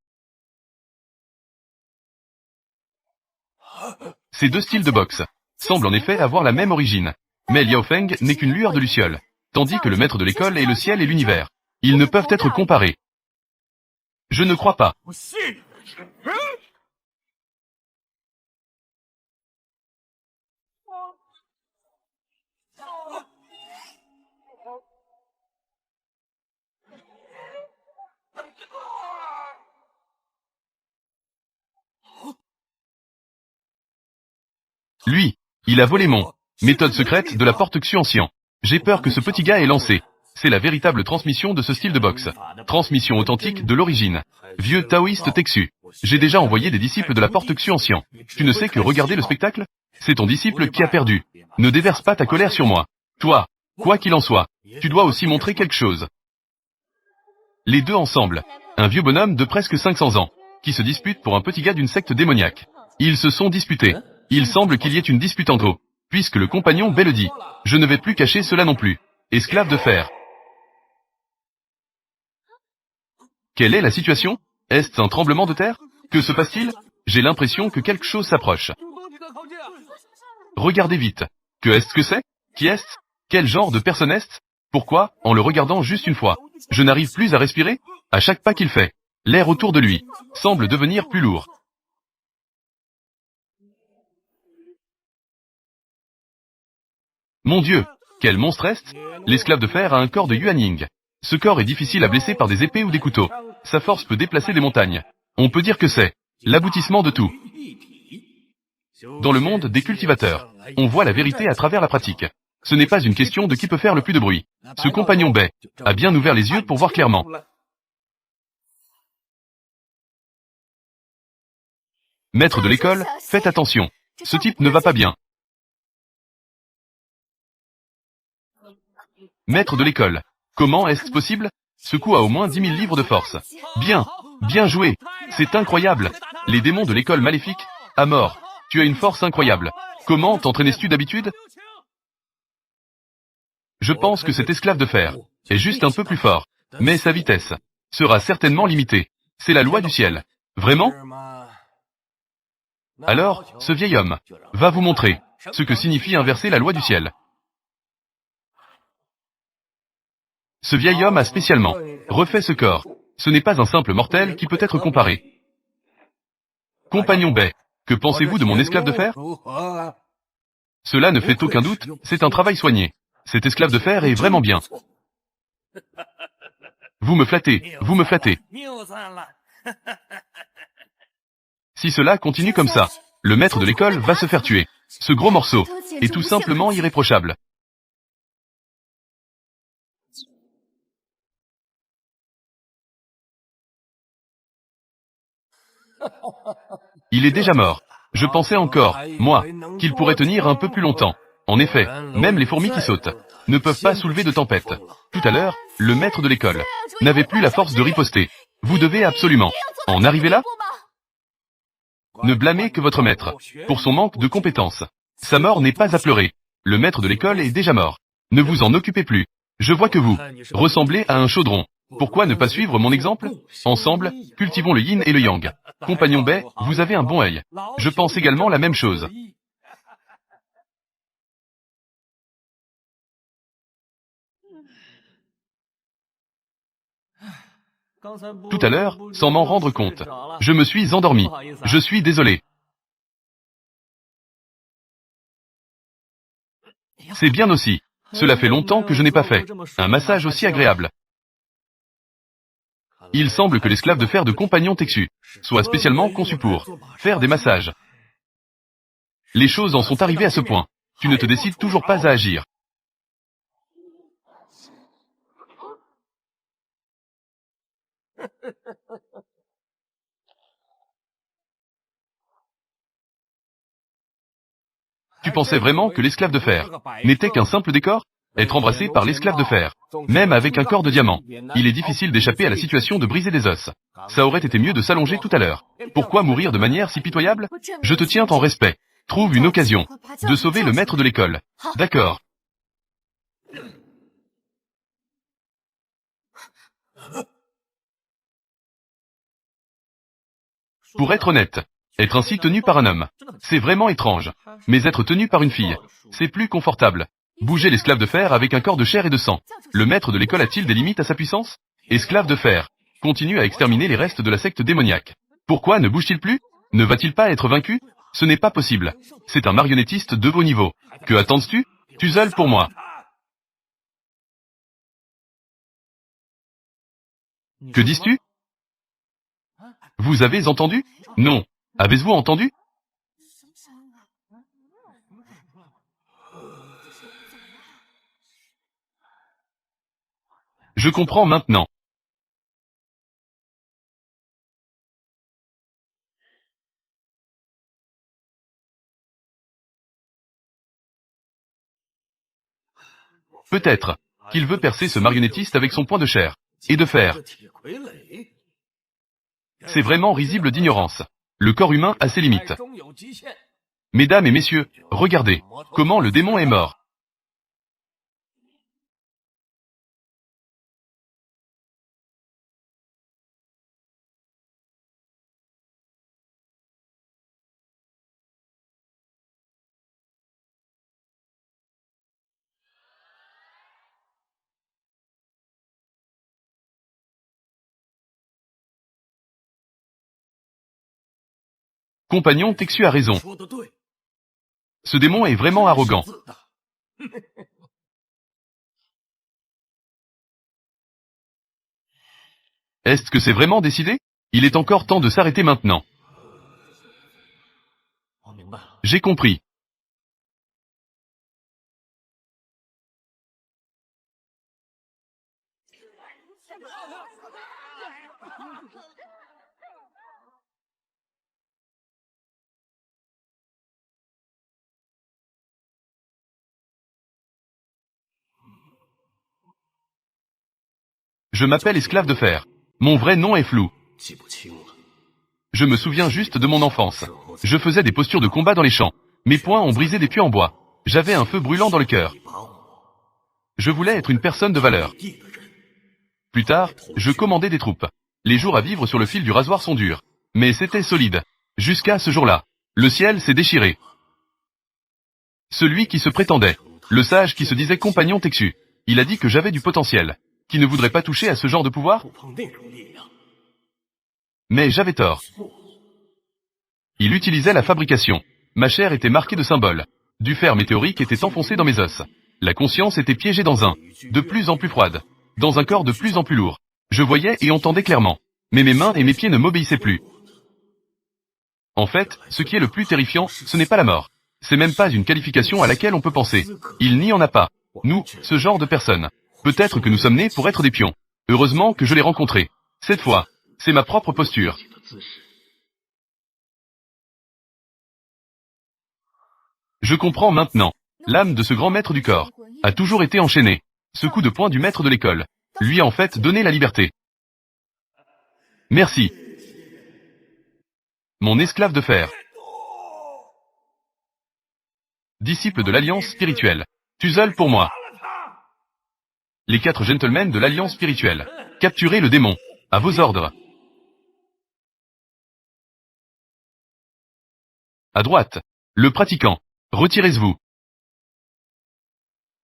Ces deux styles de boxe semblent en effet avoir la même origine. Mais Liao Feng n'est qu'une lueur de luciole, tandis que le maître de l'école est le ciel et l'univers. Ils ne peuvent être comparés. Je ne crois pas. Lui, il a volé mon méthode secrète de la porte Xuanxian. J'ai peur que ce petit gars ait lancé. C'est la véritable transmission de ce style de boxe. Transmission authentique de l'origine. Vieux taoïste Texu. J'ai déjà envoyé des disciples de la porte Xuanxian. Tu ne sais que regarder le spectacle? C'est ton disciple qui a perdu. Ne déverse pas ta colère sur moi. Toi, quoi qu'il en soit, tu dois aussi montrer quelque chose. Les deux ensemble. Un vieux bonhomme de presque 500 ans, qui se dispute pour un petit gars d'une secte démoniaque. Ils se sont disputés. Il semble qu'il y ait une dispute entre eux, puisque le compagnon B le dit. Je ne vais plus cacher cela non plus. Esclave de fer. Quelle est la situation? Est-ce un tremblement de terre? Que se passe-t-il? J'ai l'impression que quelque chose s'approche. Regardez vite. Que est-ce que c'est? Qui est-ce? Quel genre de personne est-ce? Pourquoi, en le regardant juste une fois, je n'arrive plus à respirer? À chaque pas qu'il fait, l'air autour de lui semble devenir plus lourd. Mon Dieu, quel monstre est-ce? L'esclave de fer a un corps de Yuanying. Ce corps est difficile à blesser par des épées ou des couteaux. Sa force peut déplacer des montagnes. On peut dire que c'est l'aboutissement de tout. Dans le monde des cultivateurs, on voit la vérité à travers la pratique. Ce n'est pas une question de qui peut faire le plus de bruit. Ce compagnon Bai a bien ouvert les yeux pour voir clairement. Maître de l'école, faites attention. Ce type ne va pas bien. Maître de l'école. Comment est-ce possible? Ce coup a au moins 10 000 livres de force. Bien, bien joué. C'est incroyable. Les démons de l'école maléfique, à mort. Tu as une force incroyable. Comment t'entraînais-tu d'habitude? Je pense que cet esclave de fer est juste un peu plus fort. Mais sa vitesse sera certainement limitée. C'est la loi du ciel. Vraiment? Alors, ce vieil homme va vous montrer ce que signifie inverser la loi du ciel. Ce vieil homme a spécialement refait ce corps. Ce n'est pas un simple mortel qui peut être comparé. Compagnon Bai, que pensez-vous de mon esclave de fer? Cela ne fait aucun doute, c'est un travail soigné. Cet esclave de fer est vraiment bien. Vous me flattez, vous me flattez. Si cela continue comme ça, le maître de l'école va se faire tuer. Ce gros morceau est tout simplement irréprochable. Il est déjà mort. Je pensais encore, moi, qu'il pourrait tenir un peu plus longtemps. En effet, même les fourmis qui sautent ne peuvent pas soulever de tempête. Tout à l'heure, le maître de l'école n'avait plus la force de riposter. Vous devez absolument en arriver là? Ne blâmez que votre maître pour son manque de compétences. Sa mort n'est pas à pleurer. Le maître de l'école est déjà mort. Ne vous en occupez plus. Je vois que vous ressemblez à un chaudron. Pourquoi ne pas suivre mon exemple? Ensemble, cultivons le yin et le yang. Compagnon Bai, vous avez un bon œil. Je pense également la même chose. Tout à l'heure, sans m'en rendre compte, je me suis endormi. Je suis désolé. C'est bien aussi. Cela fait longtemps que je n'ai pas fait un massage aussi agréable. Il semble que l'esclave de fer de compagnon Texu soit spécialement conçu pour faire des massages. Les choses en sont arrivées à ce point. Tu ne te décides toujours pas à agir. Tu pensais vraiment que l'esclave de fer n'était qu'un simple décor? Être embrassé par l'esclave de fer, même avec un corps de diamant, il est difficile d'échapper à la situation de briser des os. Ça aurait été mieux de s'allonger tout à l'heure. Pourquoi mourir de manière si pitoyable? Je te tiens en respect. Trouve une occasion de sauver le maître de l'école. D'accord. Pour être honnête, être ainsi tenu par un homme, c'est vraiment étrange. Mais être tenu par une fille, c'est plus confortable. Bouger l'esclave de fer avec un corps de chair et de sang. Le maître de l'école a-t-il des limites à sa puissance? Esclave de fer continue à exterminer les restes de la secte démoniaque. Pourquoi ne bouge-t-il plus? Ne va-t-il pas être vaincu? Ce n'est pas possible. C'est un marionnettiste de haut niveau. Que attends-tu? Tu zèles pour moi. Que dis-tu? Vous avez entendu? Non. Avez-vous entendu? Je comprends maintenant. Peut-être qu'il veut percer ce marionnettiste avec son poing de chair et de fer. C'est vraiment risible d'ignorance. Le corps humain a ses limites. Mesdames et messieurs, regardez comment le démon est mort. Compagnon Texu a raison. Ce démon est vraiment arrogant. Est-ce que c'est vraiment décidé? Il est encore temps de s'arrêter maintenant. J'ai compris. Je m'appelle esclave de fer. Mon vrai nom est flou. Je me souviens juste de mon enfance. Je faisais des postures de combat dans les champs. Mes poings ont brisé des pieux en bois. J'avais un feu brûlant dans le cœur. Je voulais être une personne de valeur. Plus tard, je commandais des troupes. Les jours à vivre sur le fil du rasoir sont durs. Mais c'était solide. Jusqu'à ce jour-là. Le ciel s'est déchiré. Celui qui se prétendait, le sage qui se disait compagnon Texu, il a dit que j'avais du potentiel. Qui ne voudrait pas toucher à ce genre de pouvoir? Mais j'avais tort. Il utilisait la fabrication. Ma chair était marquée de symboles. Du fer météorique était enfoncé dans mes os. La conscience était piégée dans un, de plus en plus froide, dans un corps de plus en plus lourd. Je voyais et entendais clairement. Mais mes mains et mes pieds ne m'obéissaient plus. En fait, ce qui est le plus terrifiant, ce n'est pas la mort. C'est même pas une qualification à laquelle on peut penser. Il n'y en a pas. Nous, ce genre de personnes. Peut-être que nous sommes nés pour être des pions. Heureusement que je l'ai rencontré. Cette fois, c'est ma propre posture. Je comprends maintenant. L'âme de ce grand maître du corps a toujours été enchaînée. Ce coup de poing du maître de l'école lui a en fait donné la liberté. Merci. Mon esclave de fer. Disciple de l'Alliance spirituelle. Tuzol pour moi. Les 4 gentlemen de l'Alliance spirituelle. Capturez le démon. À vos ordres. À droite. Le pratiquant. Retirez-vous.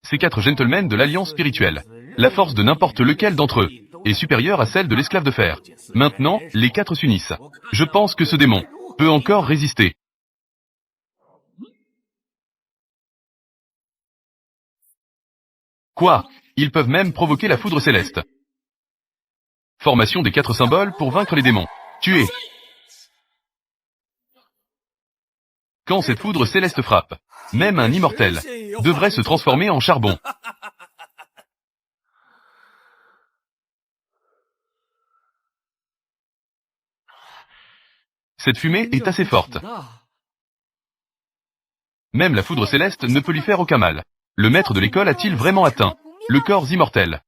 Ces 4 gentlemen de l'Alliance spirituelle. La force de n'importe lequel d'entre eux est supérieure à celle de l'esclave de fer. Maintenant, les 4 s'unissent. Je pense que ce démon peut encore résister. Quoi? Ils peuvent même provoquer la foudre céleste. Formation des 4 symboles pour vaincre les démons. Tuer. Quand cette foudre céleste frappe, même un immortel devrait se transformer en charbon. Cette fumée est assez forte. Même la foudre céleste ne peut lui faire aucun mal. Le maître de l'école a-t-il vraiment atteint le corps immortel?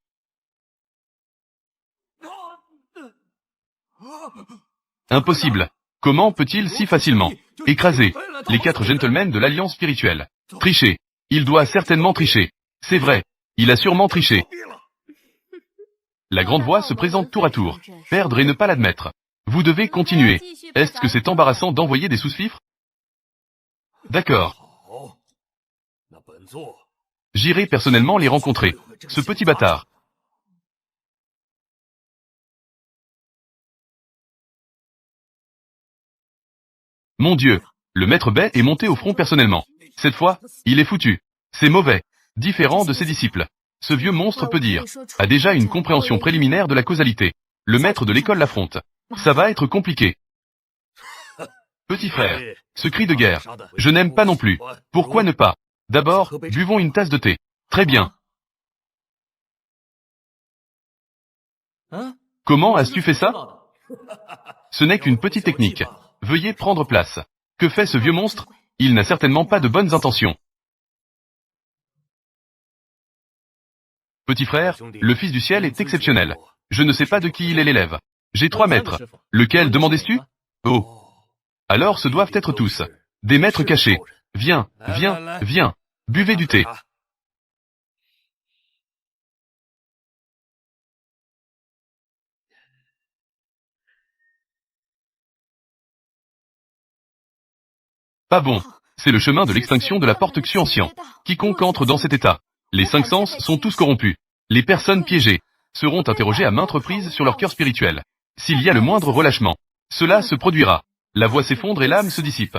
Impossible. Comment peut-il si facilement écraser les 4 gentlemen de l'Alliance spirituelle? Tricher. Il doit certainement tricher. C'est vrai. Il a sûrement triché. La grande voix se présente tour à tour. Perdre et ne pas l'admettre. Vous devez continuer. Est-ce que c'est embarrassant d'envoyer des sous-fifres? D'accord. J'irai personnellement les rencontrer. Ce petit bâtard. Mon Dieu. Le maître Bai est monté au front personnellement. Cette fois, il est foutu. C'est mauvais. Différent de ses disciples. Ce vieux monstre peut dire, a déjà une compréhension préliminaire de la causalité. Le maître de l'école l'affronte. Ça va être compliqué. Petit frère, ce cri de guerre, je n'aime pas non plus. Pourquoi ne pas? D'abord, buvons une tasse de thé. Très bien. Comment as-tu fait ça? Ce n'est qu'une petite technique. Veuillez prendre place. Que fait ce vieux monstre? Il n'a certainement pas de bonnes intentions. Petit frère, le Fils du ciel est exceptionnel. Je ne sais pas de qui il est l'élève. J'ai 3 maîtres. Lequel demandais-tu? Oh. Alors ce doivent être tous. Des maîtres cachés. Viens, viens, viens. Buvez du thé. Pas bon. C'est le chemin de l'extinction de la porte Xuancian. Quiconque entre dans cet état. Les 5 sens sont tous corrompus. Les personnes piégées seront interrogées à maintes reprises sur leur cœur spirituel. S'il y a le moindre relâchement, cela se produira. La voix s'effondre et l'âme se dissipe.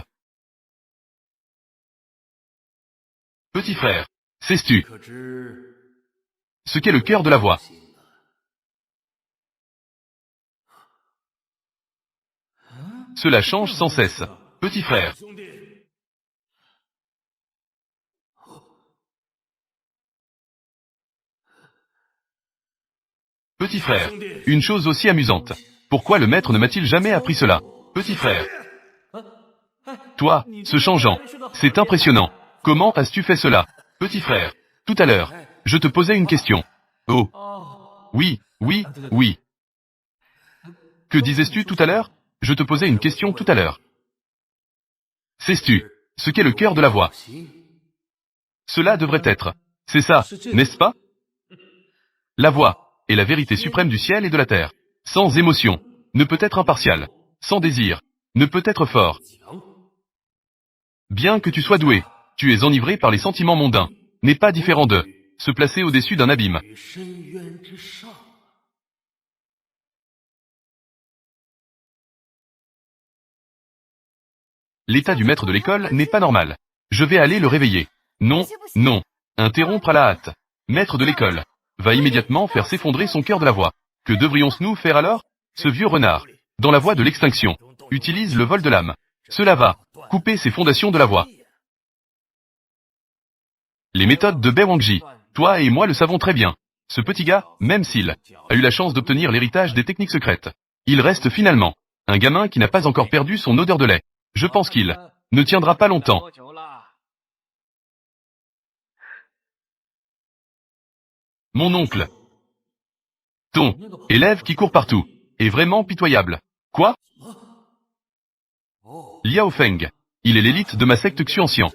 Petit frère, sais-tu ce qu'est le cœur de la voix? Cela change sans cesse. Petit frère. Petit frère. Une chose aussi amusante. Pourquoi le maître ne m'a-t-il jamais appris cela? Petit frère. Toi, ce changeant. C'est impressionnant. Comment as-tu fait cela? Petit frère. Tout à l'heure, je te posais une question. Oh. Oui, oui, oui. Que disais-tu tout à l'heure? Je te posais une question tout à l'heure. Sais-tu ce qu'est le cœur de la voix? Cela devrait être. C'est ça, n'est-ce pas? La voix est la vérité suprême du ciel et de la terre. Sans émotion, ne peut être impartial. Sans désir, ne peut être fort. Bien que tu sois doué, tu es enivré par les sentiments mondains. N'est pas différent de se placer au-dessus d'un abîme. L'état du maître de l'école n'est pas normal. Je vais aller le réveiller. Non, non. Interrompre à la hâte. Maître de l'école va immédiatement faire s'effondrer son cœur de la voix. Que devrions-nous faire alors? Ce vieux renard, dans la voie de l'extinction, utilise le vol de l'âme. Cela va couper ses fondations de la voix. Les méthodes de Bai Wangji, toi et moi le savons très bien. Ce petit gars, même s'il a eu la chance d'obtenir l'héritage des techniques secrètes, il reste finalement un gamin qui n'a pas encore perdu son odeur de lait. Je pense qu'il ne tiendra pas longtemps. Mon oncle, ton élève qui court partout, est vraiment pitoyable. Quoi? Liao Feng. Il est l'élite de ma secte Xuanxian.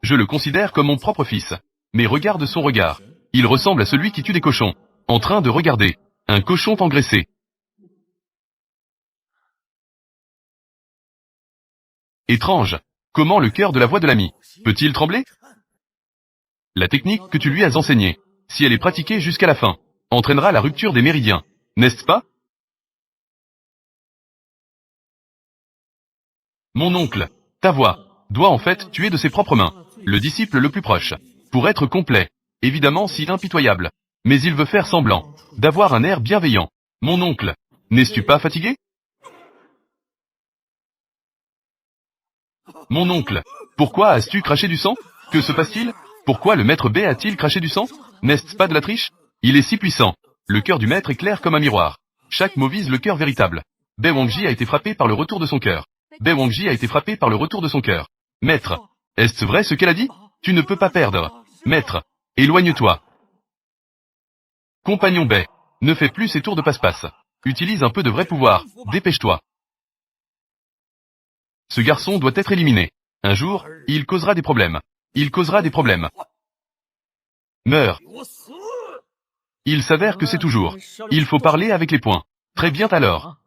Je le considère comme mon propre fils. Mais regarde son regard. Il ressemble à celui qui tue des cochons. En train de regarder. Un cochon engraissé. Étrange. Comment le cœur de la voix de l'ami peut-il trembler? La technique que tu lui as enseignée, si elle est pratiquée jusqu'à la fin, entraînera la rupture des méridiens, n'est-ce pas? Mon oncle, ta voix, doit en fait tuer de ses propres mains, le disciple le plus proche, pour être complet, évidemment si impitoyable, mais il veut faire semblant, d'avoir un air bienveillant. Mon oncle, n'es-tu pas fatigué? Mon oncle, pourquoi as-tu craché du sang? Que se passe-t-il? Pourquoi le maître B a-t-il craché du sang? N'est-ce pas de la triche? Il est si puissant. Le cœur du maître est clair comme un miroir. Chaque mot vise le cœur véritable. Bei Wangji a été frappé par le retour de son cœur. Bei Wangji a été frappé par le retour de son cœur. Maître, est-ce vrai ce qu'elle a dit? Tu ne peux pas perdre. Maître, éloigne-toi. Compagnon Bei, ne fais plus ces tours de passe-passe. Utilise un peu de vrai pouvoir, dépêche-toi. Ce garçon doit être éliminé. Un jour, il causera des problèmes. Il causera des problèmes. Meurs. Il s'avère que c'est toujours. Il faut parler avec les poings. Très bien alors.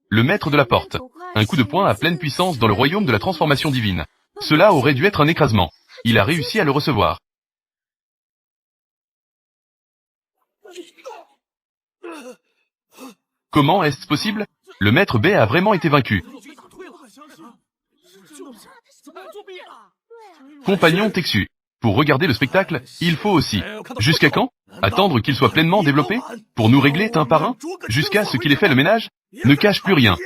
Le maître de la porte. Un coup de poing à pleine puissance dans le royaume de la transformation divine. Cela aurait dû être un écrasement. Il a réussi à le recevoir. Comment est-ce possible? Le maître B a vraiment été vaincu. Compagnon Texu. Pour regarder le spectacle, il faut aussi. Jusqu'à quand? Attendre qu'il soit pleinement développé? Pour nous régler un par un? Jusqu'à ce qu'il ait fait le ménage? Ne cache plus rien.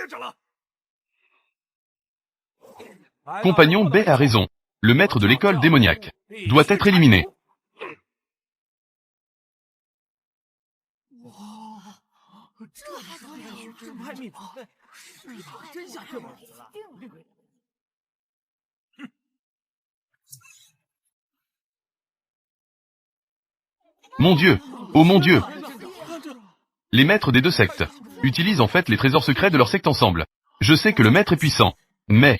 Compagnon B a raison. Le maître de l'école démoniaque doit être éliminé. Mon Dieu! Oh mon Dieu! Les maîtres des deux sectes utilisent en fait les trésors secrets de leur secte ensemble. Je sais que le maître est puissant, mais...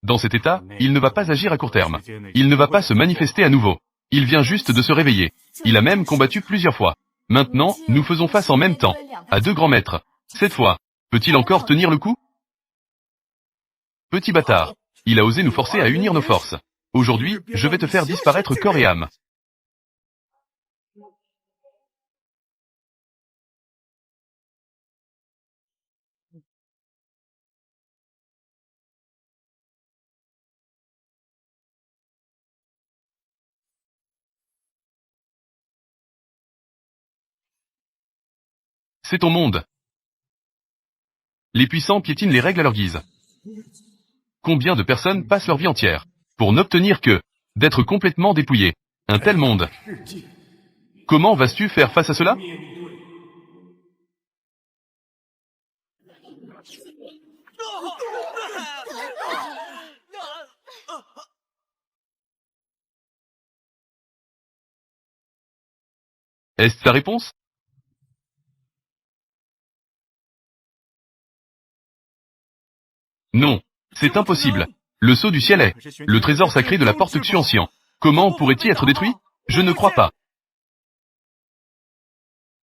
Dans cet état, il ne va pas agir à court terme. Il ne va pas se manifester à nouveau. Il vient juste de se réveiller. Il a même combattu plusieurs fois. Maintenant, nous faisons face en même temps à deux grands maîtres. Cette fois, peut-il encore tenir le coup? Petit bâtard. Il a osé nous forcer à unir nos forces. Aujourd'hui, je vais te faire disparaître corps et âme. C'est ton monde. Les puissants piétinent les règles à leur guise. Combien de personnes passent leur vie entière pour n'obtenir que d'être complètement dépouillées? Un tel monde. Comment vas-tu faire face à cela? Est-ce ta réponse? Non. C'est impossible. Le sceau du ciel est le trésor sacré de la porte Xuanxian. Comment pourrait-il être détruit? Je ne crois pas.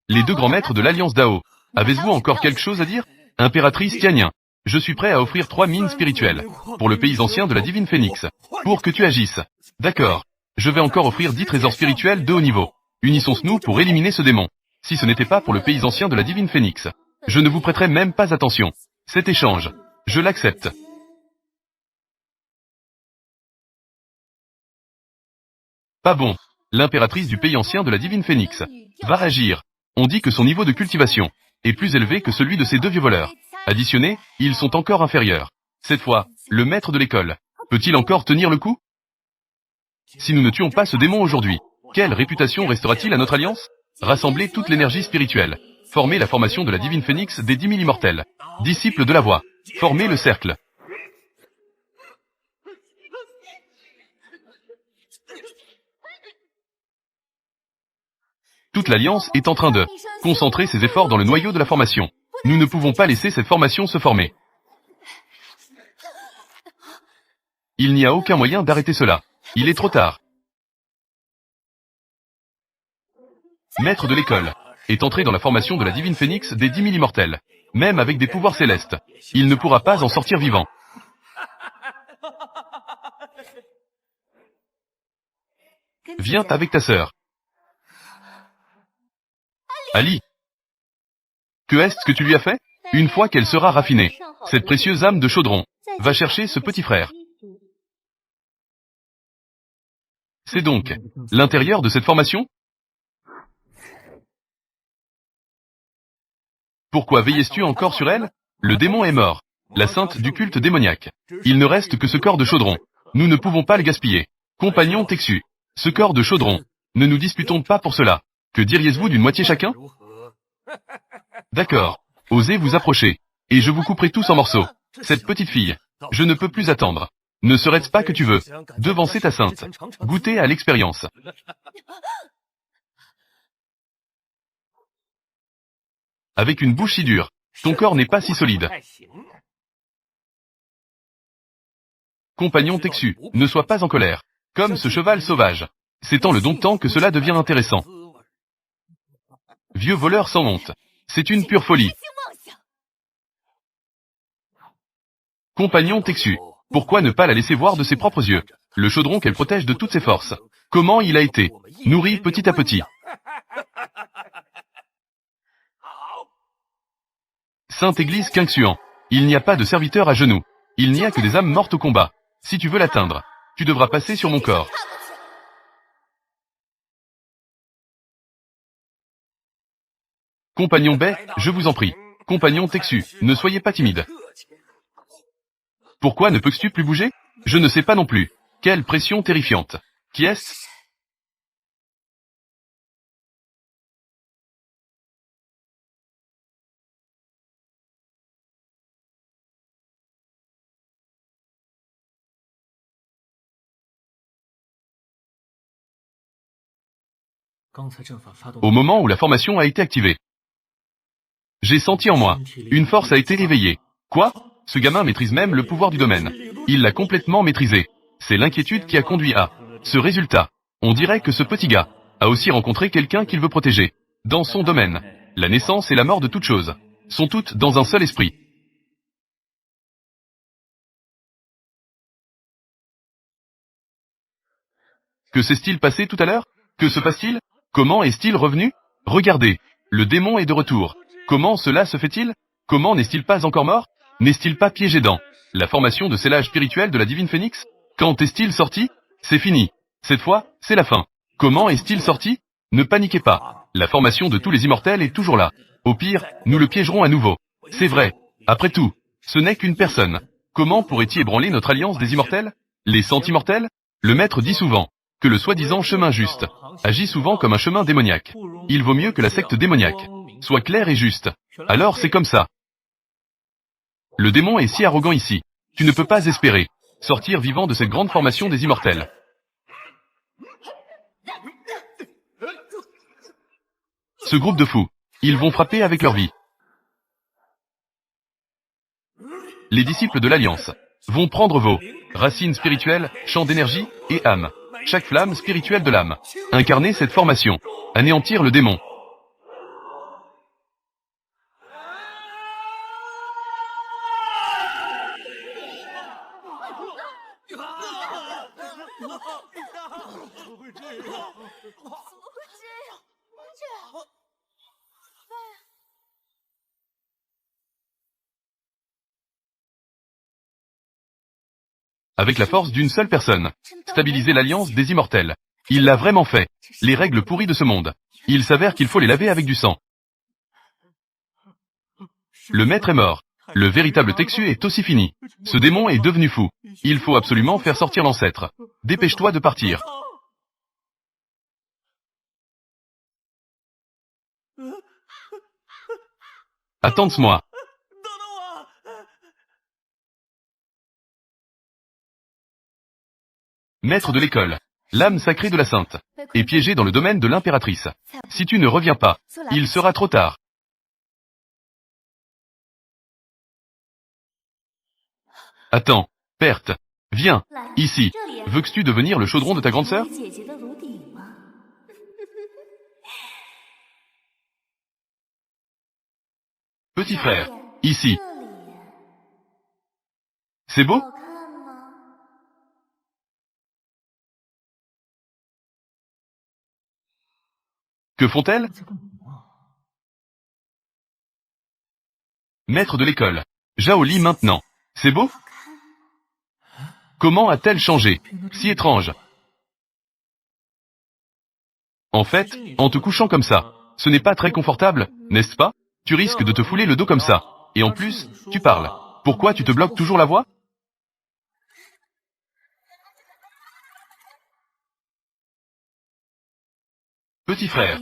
Les deux grands maîtres de l'Alliance Dao. Avez-vous encore quelque chose à dire? Impératrice Tianyin. Je suis prêt à offrir 3 mines spirituelles pour le pays ancien de la divine Phénix, pour que tu agisses. D'accord. Je vais encore offrir 10 trésors spirituels de haut niveau. Unissons-nous pour éliminer ce démon. Si ce n'était pas pour le pays ancien de la divine Phénix, je ne vous prêterais même pas attention. Cet échange, je l'accepte. Pas bon. L'impératrice du pays ancien de la divine Phénix va agir. On dit que son niveau de cultivation est plus élevé que celui de ces deux vieux voleurs. Additionnés, ils sont encore inférieurs. Cette fois, le maître de l'école peut-il encore tenir le coup? Si nous ne tuons pas ce démon aujourd'hui, quelle réputation restera-t-il à notre alliance? Rassembler toute l'énergie spirituelle. Former la formation de la divine phénix des 10 000 immortels. Disciples de la voix. Former le cercle. Toute l'Alliance est en train de concentrer ses efforts dans le noyau de la formation. Nous ne pouvons pas laisser cette formation se former. Il n'y a aucun moyen d'arrêter cela. Il est trop tard. Maître de l'école est entré dans la formation de la divine phénix des 10 000 immortels. Même avec des pouvoirs célestes, il ne pourra pas en sortir vivant. Viens avec ta sœur. Ali. Que est-ce que tu lui as fait? Une fois qu'elle sera raffinée, cette précieuse âme de chaudron va chercher ce petit frère. C'est donc l'intérieur de cette formation? Pourquoi veillais-tu encore sur elle? Le démon est mort, la sainte du culte démoniaque. Il ne reste que ce corps de chaudron. Nous ne pouvons pas le gaspiller. Compagnon Texu, ce corps de chaudron, ne nous disputons pas pour cela. Que diriez-vous d'une moitié chacun? D'accord. Osez vous approcher, et je vous couperai tous en morceaux. Cette petite fille, je ne peux plus attendre. Ne serait-ce pas que tu veux devancer ta sainte, goûter à l'expérience. Avec une bouche si dure, ton corps n'est pas si solide. Compagnon Texu, ne sois pas en colère. Comme ce cheval sauvage. C'est en le domptant que cela devient intéressant. Vieux voleur sans honte. C'est une pure folie. Compagnon Texu, pourquoi ne pas la laisser voir de ses propres yeux le chaudron qu'elle protège de toutes ses forces? Comment il a été nourri petit à petit. Sainte Église Quinxuan, il n'y a pas de serviteur à genoux. Il n'y a que des âmes mortes au combat. Si tu veux l'atteindre, tu devras passer sur mon corps. Compagnon Bai, je vous en prie. Compagnon Texu, ne soyez pas timide. Pourquoi ne peux-tu plus bouger? Je ne sais pas non plus. Quelle pression terrifiante. Qui est-ce? Au moment où la formation a été activée, j'ai senti en moi, une force a été éveillée. Quoi? Ce gamin maîtrise même le pouvoir du domaine. Il l'a complètement maîtrisé. C'est l'inquiétude qui a conduit à ce résultat. On dirait que ce petit gars a aussi rencontré quelqu'un qu'il veut protéger. Dans son domaine, la naissance et la mort de toutes choses sont toutes dans un seul esprit. Que s'est-il passé tout à l'heure? Que se passe-t-il? Comment est-il revenu? Regardez, le démon est de retour. Comment cela se fait-il? Comment n'est-il pas encore mort? N'est-il pas piégé dans la formation de scellage spirituel de la divine phénix? Quand est-il sorti? C'est fini. Cette fois, c'est la fin. Comment est-il sorti? Ne paniquez pas. La formation de tous les immortels est toujours là. Au pire, nous le piégerons à nouveau. C'est vrai. Après tout, ce n'est qu'une personne. Comment pourrait-il ébranler notre alliance des immortels? Les sentimortels? Le maître dit souvent que le soi-disant chemin juste agit souvent comme un chemin démoniaque. Il vaut mieux que la secte démoniaque soit claire et juste. Alors c'est comme ça. Le démon est si arrogant ici. Tu ne peux pas espérer sortir vivant de cette grande formation des immortels. Ce groupe de fous, ils vont frapper avec leur vie. Les disciples de l'Alliance vont prendre vos racines spirituelles, champs d'énergie et âme. Chaque flamme spirituelle de l'âme. Incarner cette formation. Anéantir le démon. Avec la force d'une seule personne. Stabiliser l'alliance des immortels. Il l'a vraiment fait. Les règles pourries de ce monde. Il s'avère qu'il faut les laver avec du sang. Le maître est mort. Le véritable Texu est aussi fini. Ce démon est devenu fou. Il faut absolument faire sortir l'ancêtre. Dépêche-toi de partir. Attends-moi. Maître de l'école, l'âme sacrée de la sainte, est piégée dans le domaine de l'impératrice. Si tu ne reviens pas, il sera trop tard. Attends, Perte. Viens, ici. Veux-tu devenir le chaudron de ta grande sœur? Petit frère, ici. C'est beau? Que font-elles? Maître de l'école. Zhao Li maintenant. C'est beau? Comment a-t-elle changé? Si étrange. En fait, en te couchant comme ça, ce n'est pas très confortable, n'est-ce pas? Tu risques de te fouler le dos comme ça. Et en plus, tu parles. Pourquoi tu te bloques toujours la voix? Petit frère,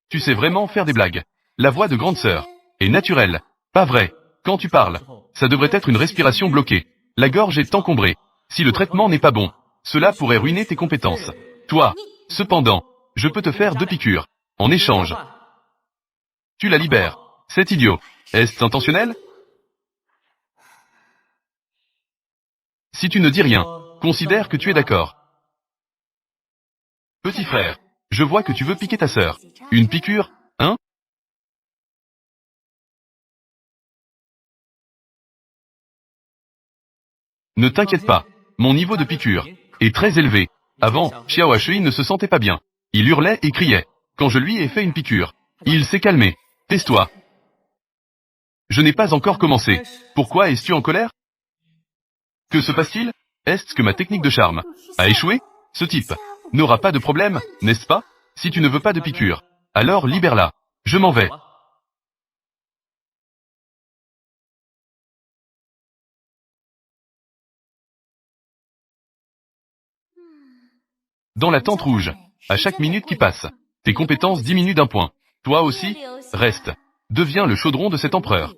tu sais vraiment faire des blagues. La voix de grande sœur est naturelle. Pas vrai. Quand tu parles, ça devrait être une respiration bloquée. La gorge est encombrée. Si le traitement n'est pas bon, cela pourrait ruiner tes compétences. Toi, cependant, je peux te faire 2 piqûres. En échange, tu la libères. C'est idiot. Est-ce intentionnel? Si tu ne dis rien, considère que tu es d'accord. Petit frère, je vois que tu veux piquer ta sœur. Une piqûre, hein? Ne t'inquiète pas. Mon niveau de piqûre est très élevé. Avant, Xiao Shui ne se sentait pas bien. Il hurlait et criait. Quand je lui ai fait une piqûre, il s'est calmé. Tais-toi. Je n'ai pas encore commencé. Pourquoi es-tu en colère? Que se passe-t-il? Est-ce que ma technique de charme a échoué? Ce type n'aura pas de problème, n'est-ce pas? Si tu ne veux pas de piqûre, alors libère-la. Je m'en vais. Dans la tente rouge, à chaque minute qui passe, tes compétences diminuent d'un point. Toi aussi, reste. Deviens le chaudron de cet empereur.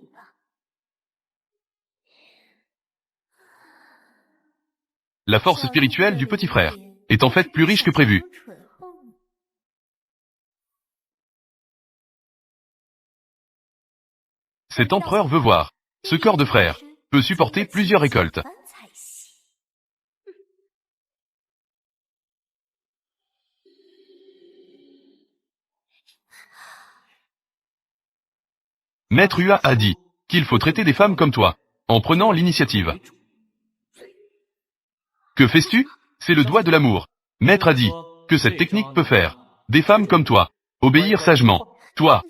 La force spirituelle du petit frère est en fait plus riche que prévu. Cet empereur veut voir. Ce corps de frère peut supporter plusieurs récoltes. Maître Hua a dit qu'il faut traiter des femmes comme toi, en prenant l'initiative. Que fais-tu? C'est le doigt de l'amour. Maître a dit que cette technique peut faire des femmes comme toi obéir sagement. Toi,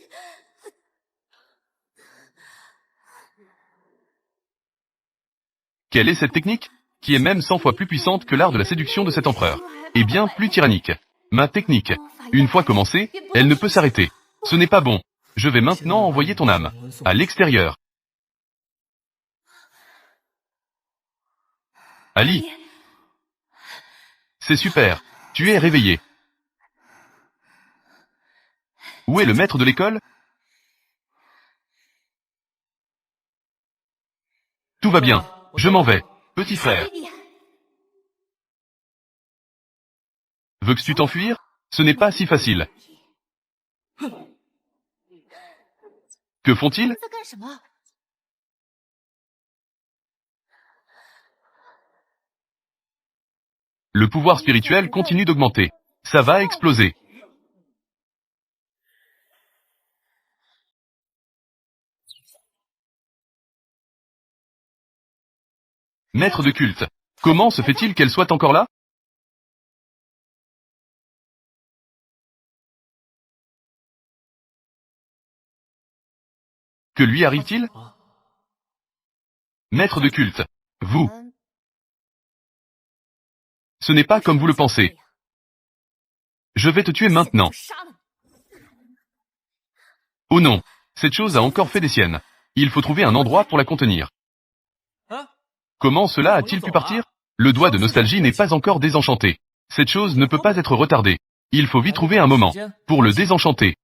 quelle est cette technique? Qui est même 100 fois plus puissante que l'art de la séduction de cet empereur. Et bien plus tyrannique. Ma technique, une fois commencée, elle ne peut s'arrêter. Ce n'est pas bon. Je vais maintenant envoyer ton âme à l'extérieur. Ali, c'est super. Tu es réveillé. Où est le maître de l'école? Tout va bien. Je m'en vais. Petit frère, veux-tu t'enfuir? Ce n'est pas si facile. Que font-ils? Le pouvoir spirituel continue d'augmenter. Ça va exploser. Maître de culte. Comment se fait-il qu'elle soit encore là? Que lui arrive-t-il? Maître de culte. Vous. Ce n'est pas comme vous le pensez. Je vais te tuer maintenant. Oh non. Cette chose a encore fait des siennes. Il faut trouver un endroit pour la contenir. Comment cela a-t-il pu partir? Le doigt de nostalgie n'est pas encore désenchanté. Cette chose ne peut pas être retardée. Il faut vite trouver un moment pour le désenchanter.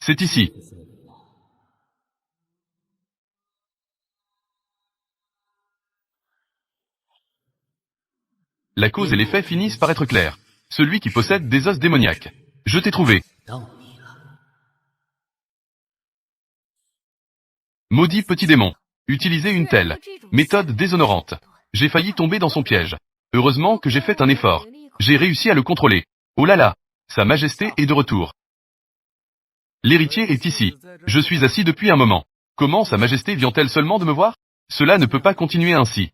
C'est ici. La cause et l'effet finissent par être clairs. Celui qui possède des os démoniaques. Je t'ai trouvé. Maudit petit démon. Utilisez une telle méthode déshonorante. J'ai failli tomber dans son piège. Heureusement que j'ai fait un effort. J'ai réussi à le contrôler. Oh là là, Sa Majesté est de retour. L'héritier est ici. Je suis assis depuis un moment. Comment Sa Majesté vient-elle seulement de me voir? Cela ne peut pas continuer ainsi.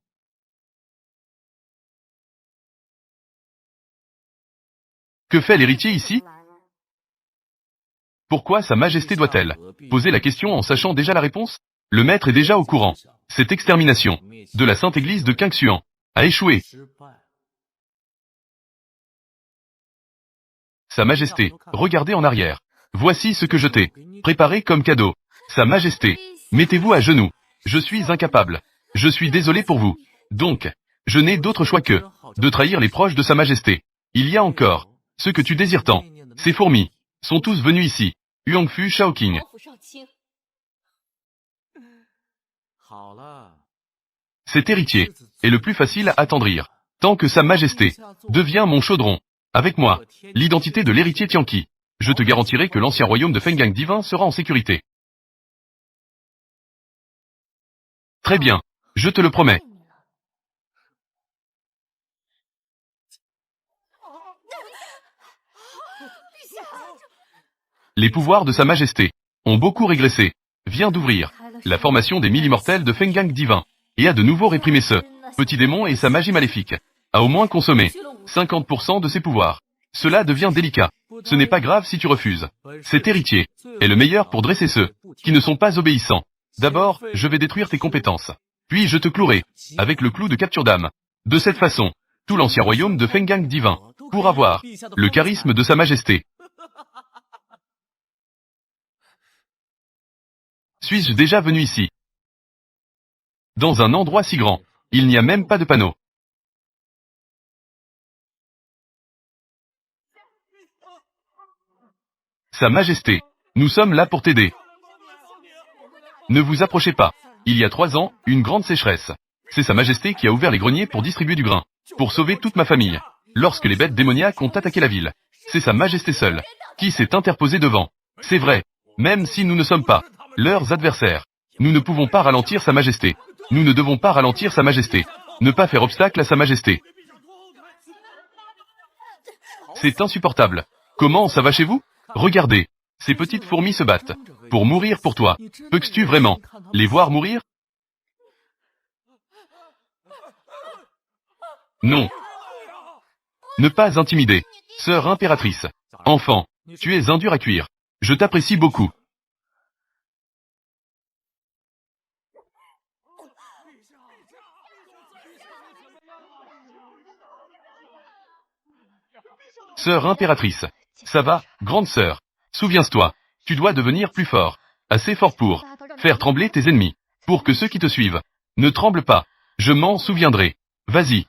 Que fait l'héritier ici? Pourquoi Sa Majesté doit-elle poser la question en sachant déjà la réponse? Le maître est déjà au courant. Cette extermination de la Sainte Église de Qingxuan a échoué. Sa Majesté, regardez en arrière. Voici ce que je t'ai préparé comme cadeau. Sa Majesté, mettez-vous à genoux. Je suis incapable. Je suis désolé pour vous. Donc, je n'ai d'autre choix que de trahir les proches de Sa Majesté. Il y a encore ce que tu désires tant. Ces fourmis sont tous venus ici. Huangfu Shaoqing. Cet héritier est le plus facile à attendrir. Tant que Sa Majesté devient mon chaudron. Avec moi, l'identité de l'héritier Tianqi. Je te garantirai que l'ancien royaume de Fenggang divin sera en sécurité. Très bien, je te le promets. Les pouvoirs de Sa Majesté ont beaucoup régressé. Vient d'ouvrir la formation des 1000 immortels de Fenggang divin, et a de nouveau réprimé ce petit démon et sa magie maléfique. A au moins consommé 50% de ses pouvoirs. Cela devient délicat. Ce n'est pas grave si tu refuses. Cet héritier est le meilleur pour dresser ceux qui ne sont pas obéissants. D'abord, je vais détruire tes compétences. Puis je te clouerai avec le clou de capture d'âme. De cette façon, tout l'ancien royaume de Fenggang divin pourra voir le charisme de Sa Majesté. Suis-je déjà venu ici? Dans un endroit si grand, il n'y a même pas de panneau. Sa Majesté, nous sommes là pour t'aider. Ne vous approchez pas. Il y a 3 ans, une grande sécheresse. C'est Sa Majesté qui a ouvert les greniers pour distribuer du grain, pour sauver toute ma famille. Lorsque les bêtes démoniaques ont attaqué la ville, c'est Sa Majesté seule qui s'est interposée devant. C'est vrai, même si nous ne sommes pas leurs adversaires. Nous ne pouvons pas ralentir Sa Majesté. Nous ne devons pas ralentir Sa Majesté. Ne pas faire obstacle à Sa Majesté. C'est insupportable. Comment ça va chez vous? Regardez, ces petites fourmis se battent. Pour mourir pour toi. Peux-tu vraiment les voir mourir? Non. Ne pas intimider. Sœur impératrice. Enfant, tu es un dur à cuire. Je t'apprécie beaucoup. Sœur impératrice. Ça va, grande sœur. Souviens-toi. Tu dois devenir plus fort. Assez fort pour faire trembler tes ennemis. Pour que ceux qui te suivent ne tremblent pas. Je m'en souviendrai. Vas-y.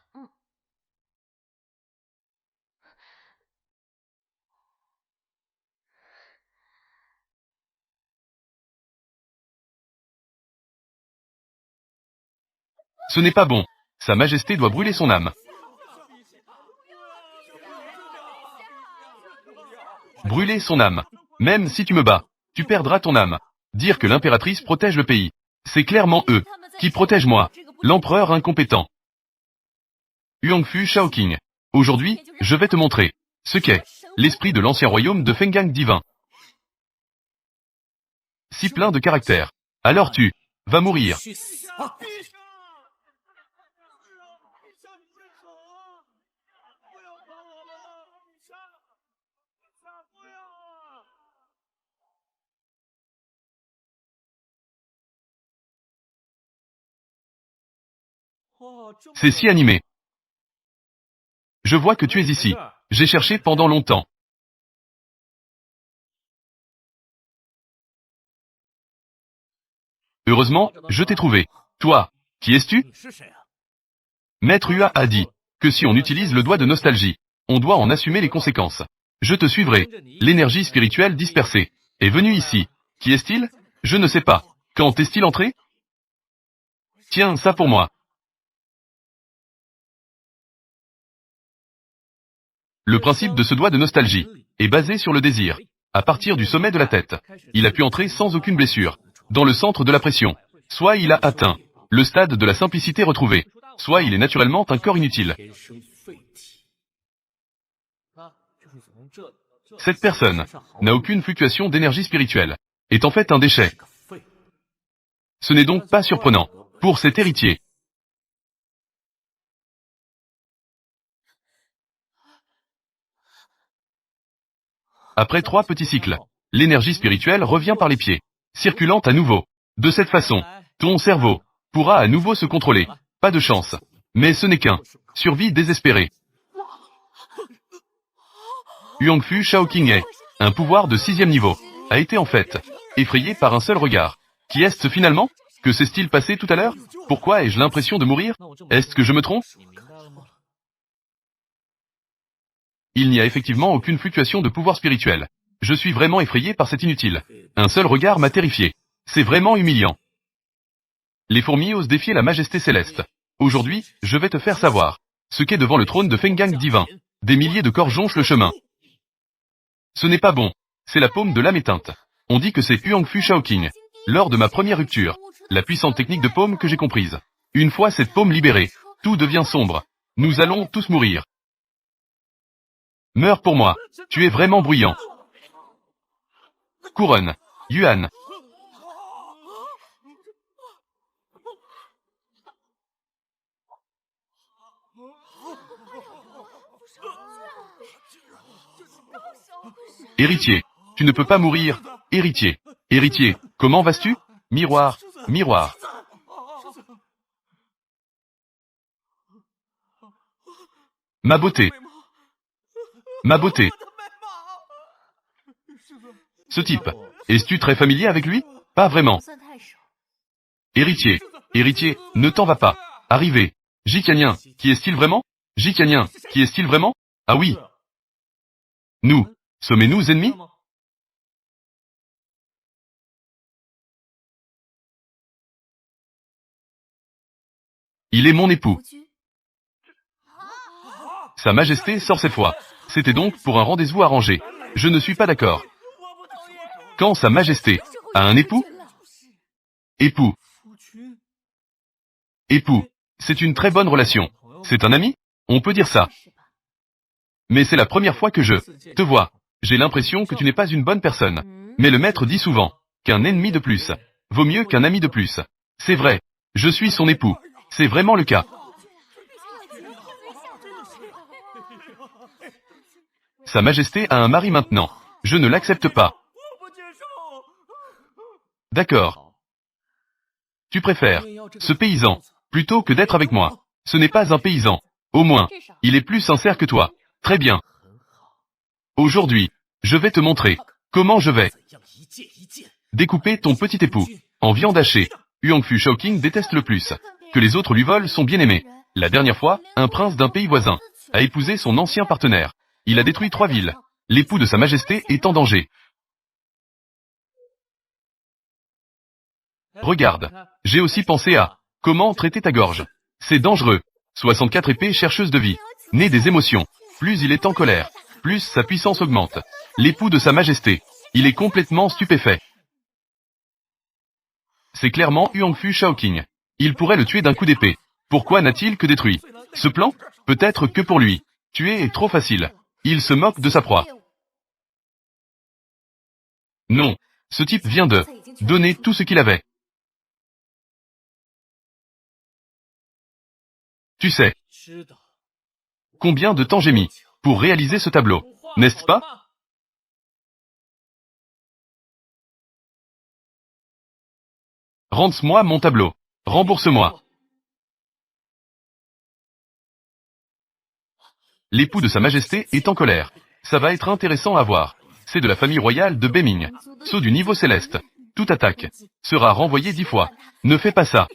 Ce n'est pas bon. Sa Majesté doit brûler son âme. Brûler son âme. Même si tu me bats, tu perdras ton âme. Dire que l'impératrice protège le pays. C'est clairement eux qui protègent moi, l'empereur incompétent. Huangfu Shaoqing. Aujourd'hui, je vais te montrer ce qu'est l'esprit de l'ancien royaume de Fenggang divin. Si plein de caractère. Alors tu vas mourir. C'est si animé. Je vois que tu es ici. J'ai cherché pendant longtemps. Heureusement, je t'ai trouvé. Toi, qui es-tu? Maître Hua a dit que si on utilise le doigt de nostalgie, on doit en assumer les conséquences. Je te suivrai. L'énergie spirituelle dispersée est venue ici. Qui est-il? Je ne sais pas. Quand est-il entré? Tiens ça pour moi. Le principe de ce doigt de nostalgie est basé sur le désir. À partir du sommet de la tête, il a pu entrer sans aucune blessure, dans le centre de la pression. Soit il a atteint le stade de la simplicité retrouvée, soit il est naturellement un corps inutile. Cette personne n'a aucune fluctuation d'énergie spirituelle, est en fait un déchet. Ce n'est donc pas surprenant pour cet héritier. Après 3 petits cycles, l'énergie spirituelle revient par les pieds, circulant à nouveau. De cette façon, ton cerveau pourra à nouveau se contrôler. Pas de chance. Mais ce n'est qu'un survie désespérée. Huangfu Shaoqing, un pouvoir de 6e niveau, a été en fait effrayé par un seul regard. Qui est-ce finalement? Que s'est-il passé tout à l'heure? Pourquoi ai-je l'impression de mourir? Est-ce que je me trompe? Il n'y a effectivement aucune fluctuation de pouvoir spirituel. Je suis vraiment effrayé par cet inutile. Un seul regard m'a terrifié. C'est vraiment humiliant. Les fourmis osent défier la majesté céleste. Aujourd'hui, je vais te faire savoir ce qu'est devant le trône de Fenggang divin. Des milliers de corps jonchent le chemin. Ce n'est pas bon. C'est la paume de l'âme éteinte. On dit que c'est Huangfu Shaoqing. Lors de ma première rupture, la puissante technique de paume que j'ai comprise. Une fois cette paume libérée, tout devient sombre. Nous allons tous mourir. Meurs pour moi. Tu es vraiment bruyant. Couronne. Yuan. Héritier. Tu ne peux pas mourir. Héritier. Héritier. Comment vas-tu? Miroir. Miroir. Ma beauté. Ma beauté. Ce type. Es-tu très familier avec lui? Pas vraiment. Héritier. Héritier, ne t'en va pas. Arrivé. Jikanien, qui est-il vraiment? Jikanien, qui est-il vraiment? Ah oui. Nous. Sommes-nous ennemis? Il est mon époux. Sa Majesté sort cette fois. C'était donc pour un rendez-vous arrangé. Je ne suis pas d'accord. Quand Sa Majesté a un époux? Époux. Époux. C'est une très bonne relation. C'est un ami? On peut dire ça. Mais c'est la première fois que je te vois. J'ai l'impression que tu n'es pas une bonne personne. Mais le maître dit souvent qu'un ennemi de plus vaut mieux qu'un ami de plus. C'est vrai. Je suis son époux. C'est vraiment le cas. Sa Majesté a un mari maintenant. Je ne l'accepte pas. D'accord. Tu préfères ce paysan plutôt que d'être avec moi. Ce n'est pas un paysan. Au moins, il est plus sincère que toi. Très bien. Aujourd'hui, je vais te montrer comment je vais découper ton petit époux en viande hachée. Huangfu Shaoqing déteste le plus que les autres lui volent son bien-aimé. La dernière fois, un prince d'un pays voisin a épousé son ancien partenaire. Il a détruit 3 villes. L'époux de Sa Majesté est en danger. Regarde. J'ai aussi pensé à comment traiter ta gorge. C'est dangereux. 64 épées chercheuses de vie. Nées des émotions. Plus il est en colère, plus sa puissance augmente. L'époux de Sa Majesté. Il est complètement stupéfait. C'est clairement Huangfu Shaoqing. Il pourrait le tuer d'un coup d'épée. Pourquoi n'a-t-il que détruit ce plan? Peut-être que pour lui, tuer est trop facile. Il se moque de sa proie. Non. Ce type vient de donner tout ce qu'il avait. Tu sais combien de temps j'ai mis pour réaliser ce tableau, n'est-ce pas? Rends-moi mon tableau. Rembourse-moi. L'époux de Sa Majesté est en colère. Ça va être intéressant à voir. C'est de la famille royale de Beiming. Saut du niveau céleste. Toute attaque sera renvoyée 10 fois. Ne fais pas ça.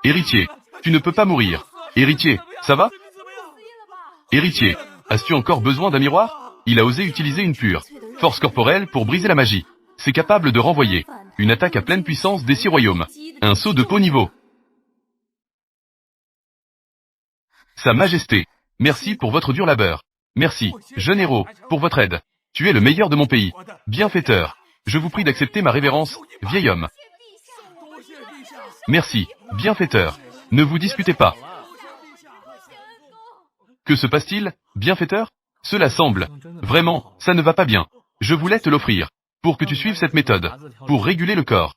Héritier, tu ne peux pas mourir. Héritier, ça va? Héritier, as-tu encore besoin d'un miroir? Il a osé utiliser une pure force corporelle pour briser la magie. C'est capable de renvoyer une attaque à pleine puissance des 6 royaumes. Un seau de haut niveau. Sa Majesté, merci pour votre dur labeur. Merci, jeune héros, pour votre aide. Tu es le meilleur de mon pays. Bienfaiteur, je vous prie d'accepter ma révérence, vieil homme. Merci, bienfaiteur. Ne vous disputez pas. Que se passe-t-il, bienfaiteur? Cela semble. Vraiment, ça ne va pas bien. Je voulais te l'offrir. Pour que tu suives cette méthode. Pour réguler le corps.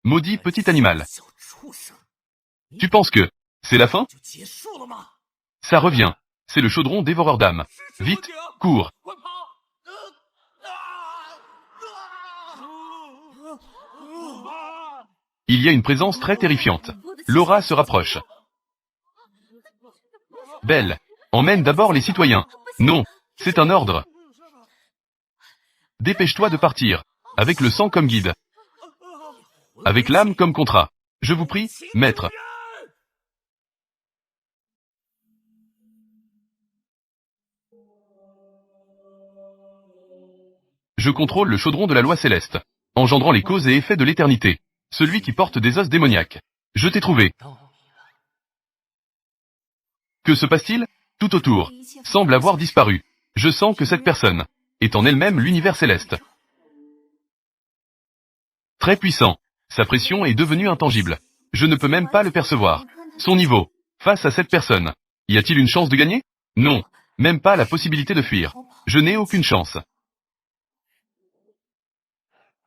Maudit petit animal. Tu penses que c'est la fin? Ça revient. C'est le chaudron dévoreur d'âmes. Vite, cours. Il y a une présence très terrifiante. Laura se rapproche. Belle, emmène d'abord les citoyens. Non, c'est un ordre. Dépêche-toi de partir, avec le sang comme guide. Avec l'âme comme contrat. Je vous prie, maître. Je contrôle le chaudron de la loi céleste, engendrant les causes et effets de l'éternité. Celui qui porte des os démoniaques. Je t'ai trouvé. Que se passe-t-il? Tout autour semble avoir disparu. Je sens que cette personne est en elle-même l'univers céleste. Très puissant. Sa pression est devenue intangible. Je ne peux même pas le percevoir. Son niveau, face à cette personne. Y a-t-il une chance de gagner? Non. Même pas la possibilité de fuir. Je n'ai aucune chance.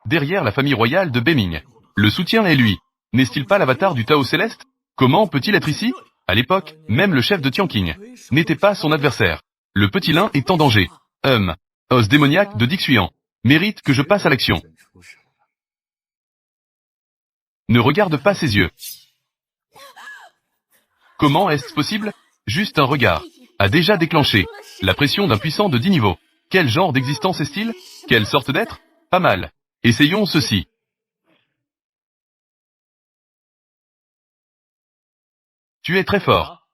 Derrière la famille royale de Beiming. Le soutien est lui. N'est-il pas l'avatar du Tao céleste? Comment peut-il être ici? À l'époque, même le chef de Tianqing n'était pas son adversaire. Le petit lin est en danger. Os démoniaque de Dixuan. Mérite que je passe à l'action. Ne regarde pas ses yeux. Comment est-ce possible? Juste un regard a déjà déclenché la pression d'un puissant de 10 niveaux. Quel genre d'existence est-il? Quelle sorte d'être? Pas mal. Essayons ceci. Tu es très fort.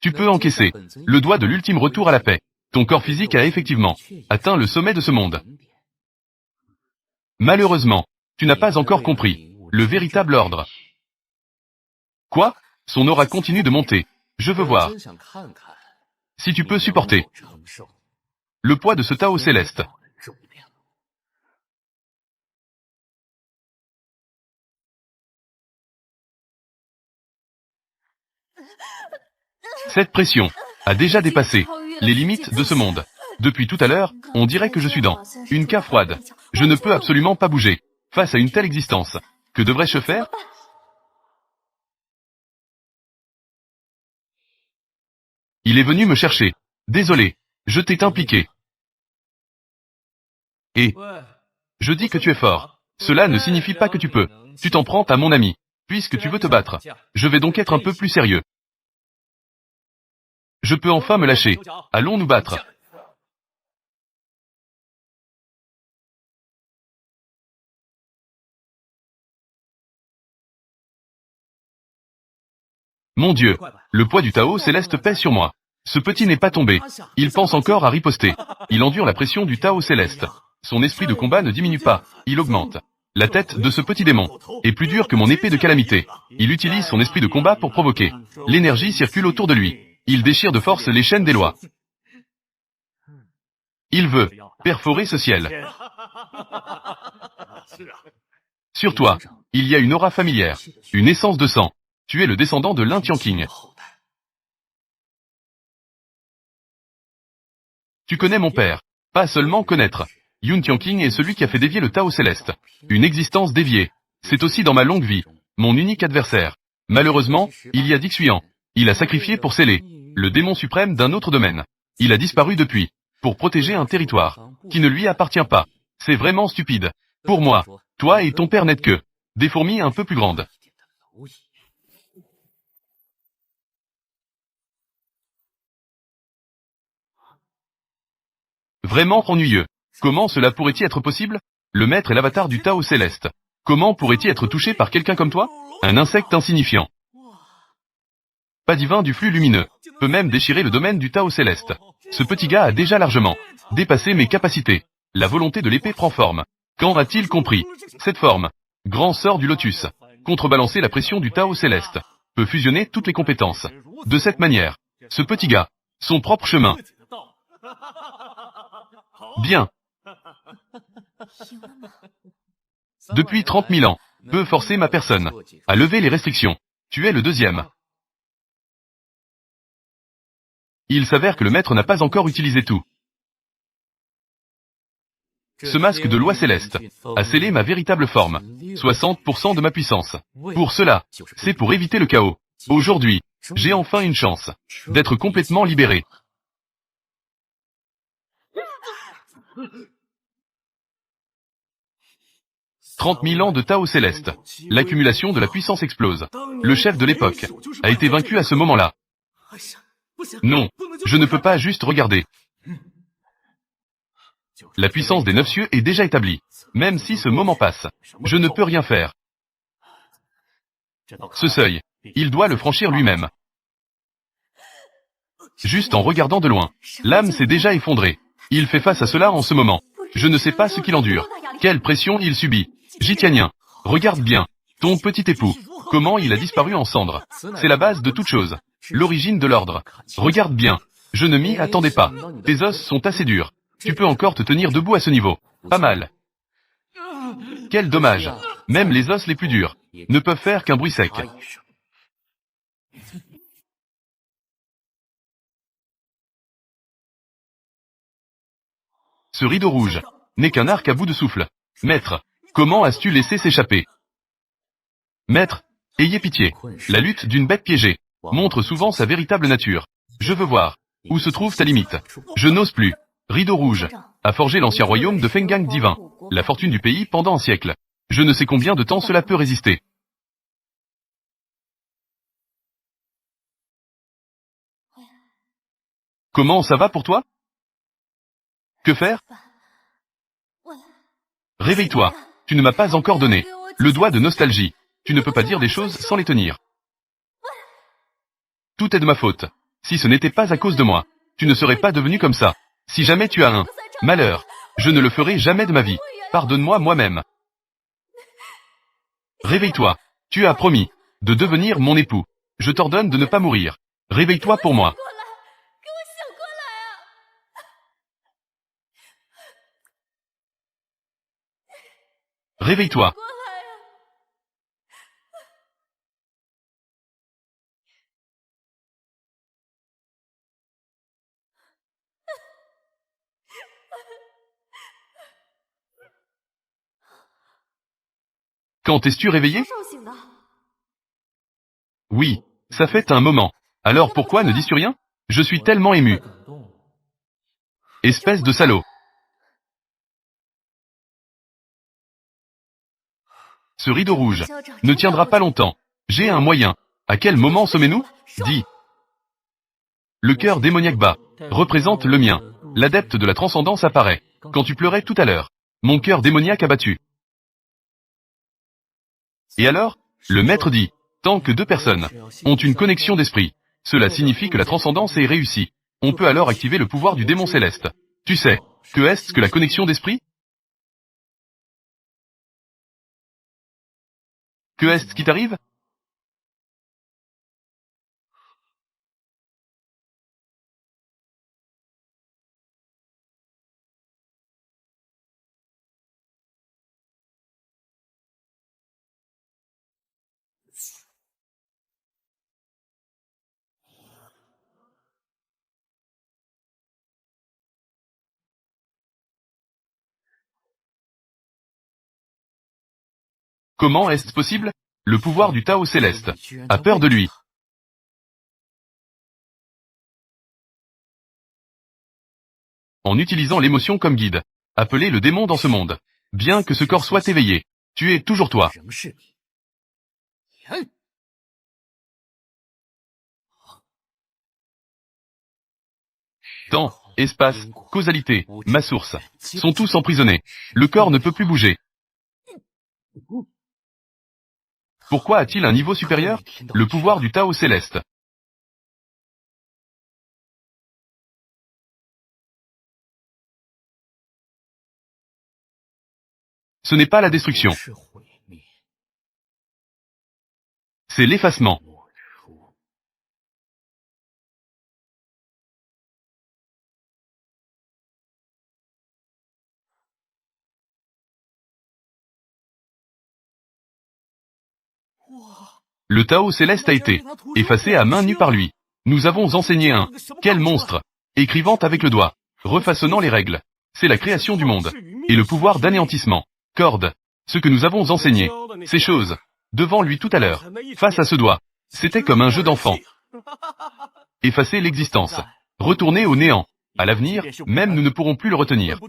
Tu peux encaisser le doigt de l'ultime retour à la paix. Ton corps physique a effectivement atteint le sommet de ce monde. Malheureusement, tu n'as pas encore compris le véritable ordre. Quoi? Son aura continue de monter. Je veux voir si tu peux supporter le poids de ce Tao céleste. Cette pression a déjà dépassé les limites de ce monde. Depuis tout à l'heure, on dirait que je suis dans une cave froide. Je ne peux absolument pas bouger face à une telle existence. Que devrais-je faire? Il est venu me chercher. Désolé, je t'ai impliqué. Et je dis que tu es fort. Cela ne signifie pas que tu peux. Tu t'en prends à mon ami. Puisque tu veux te battre, je vais donc être un peu plus sérieux. Je peux enfin me lâcher. Allons nous battre. Mon Dieu, le poids du Tao céleste pèse sur moi. Ce petit n'est pas tombé. Il pense encore à riposter. Il endure la pression du Tao céleste. Son esprit de combat ne diminue pas, il augmente. La tête de ce petit démon est plus dure que mon épée de calamité. Il utilise son esprit de combat pour provoquer. L'énergie circule autour de lui. Il déchire de force les chaînes des lois. Il veut perforer ce ciel. Sur toi, il y a une aura familière, une essence de sang. Tu es le descendant de Lin Tianqing. Tu connais mon père. Pas seulement connaître. Yun Tianqing est celui qui a fait dévier le Tao céleste. Une existence déviée. C'est aussi dans ma longue vie, mon unique adversaire. Malheureusement, il y a Dixuan. Il a sacrifié pour sceller le démon suprême d'un autre domaine. Il a disparu depuis, pour protéger un territoire qui ne lui appartient pas. C'est vraiment stupide. Pour moi, toi et ton père n'êtes que des fourmis un peu plus grandes. Vraiment ennuyeux. Comment cela pourrait-il être possible? Le maître est l'avatar du Tao céleste. Comment pourrait-il être touché par quelqu'un comme toi? Un insecte insignifiant. Pas divin du flux lumineux. Peut même déchirer le domaine du Tao céleste. Ce petit gars a déjà largement dépassé mes capacités. La volonté de l'épée prend forme. Quand a-t-il compris? Cette forme, grand sort du lotus, contrebalancer la pression du Tao céleste, peut fusionner toutes les compétences. De cette manière, ce petit gars, son propre chemin. Bien. Depuis 30 000 ans, peut forcer ma personne à lever les restrictions. Tu es le deuxième. Il s'avère que le maître n'a pas encore utilisé tout. Ce masque de loi céleste a scellé ma véritable forme, 60% de ma puissance. Pour cela, c'est pour éviter le chaos. Aujourd'hui, j'ai enfin une chance d'être complètement libéré. 30 000 ans de Tao céleste. L'accumulation de la puissance explose. Le chef de l'époque a été vaincu à ce moment-là. Non, je ne peux pas juste regarder. La puissance des 9 cieux est déjà établie. Même si ce moment passe, je ne peux rien faire. Ce seuil, il doit le franchir lui-même. Juste en regardant de loin, l'âme s'est déjà effondrée. Il fait face à cela en ce moment. Je ne sais pas ce qu'il endure. Quelle pression il subit. Jitianien, regarde bien. Ton petit époux. Comment il a disparu en cendres. C'est la base de toute chose. L'origine de l'ordre. Regarde bien. Je ne m'y attendais pas. Tes os sont assez durs. Tu peux encore te tenir debout à ce niveau. Pas mal. Quel dommage. Même les os les plus durs ne peuvent faire qu'un bruit sec. Ce rideau rouge n'est qu'un arc à bout de souffle. Maître, comment as-tu laissé s'échapper? Maître, ayez pitié. La lutte d'une bête piégée montre souvent sa véritable nature. Je veux voir. Où se trouve ta limite? Je n'ose plus. Rideau rouge a forgé l'ancien royaume de Fengang divin, la fortune du pays pendant un siècle. Je ne sais combien de temps cela peut résister. Comment ça va pour toi? Que faire? Réveille-toi. Tu ne m'as pas encore donné le doigt de nostalgie. Tu ne peux pas dire des choses sans les tenir. Tout est de ma faute. Si ce n'était pas à cause de moi, tu ne serais pas devenu comme ça. Si jamais tu as un malheur, je ne le ferai jamais de ma vie. Pardonne-moi moi-même. Réveille-toi. Tu as promis de devenir mon époux. Je t'ordonne de ne pas mourir. Réveille-toi pour moi. Réveille-toi. Quand es-tu réveillé? Oui, ça fait un moment. Alors pourquoi ne dis-tu rien? Je suis tellement ému. Espèce de salaud. Ce rideau rouge ne tiendra pas longtemps. J'ai un moyen. À quel moment sommes-nous? Dis. Le cœur démoniaque bas représente le mien. L'adepte de la transcendance apparaît. Quand tu pleurais tout à l'heure, mon cœur démoniaque a battu. Et alors? Le maître dit, tant que deux personnes ont une connexion d'esprit, cela signifie que la transcendance est réussie. On peut alors activer le pouvoir du démon céleste. Tu sais, que est-ce que la connexion d'esprit? Que est-ce qui t'arrive? Comment est-ce possible? Le pouvoir du Tao céleste a peur de lui. En utilisant l'émotion comme guide. Appelez le démon dans ce monde. Bien que ce corps soit éveillé, tu es toujours toi. Temps, espace, causalité, ma source, sont tous emprisonnés. Le corps ne peut plus bouger. Pourquoi a-t-il un niveau supérieur? Le pouvoir du Tao céleste. Ce n'est pas la destruction. C'est l'effacement. Le Tao céleste a été effacé à main nue par lui. Nous avons enseigné un quel monstre, écrivant avec le doigt, refaçonnant les règles. C'est la création du monde, et le pouvoir d'anéantissement. Corde, ce que nous avons enseigné, ces choses, devant lui tout à l'heure, face à ce doigt, c'était comme un jeu d'enfant. Effacer l'existence, retourner au néant. À l'avenir, même nous ne pourrons plus le retenir.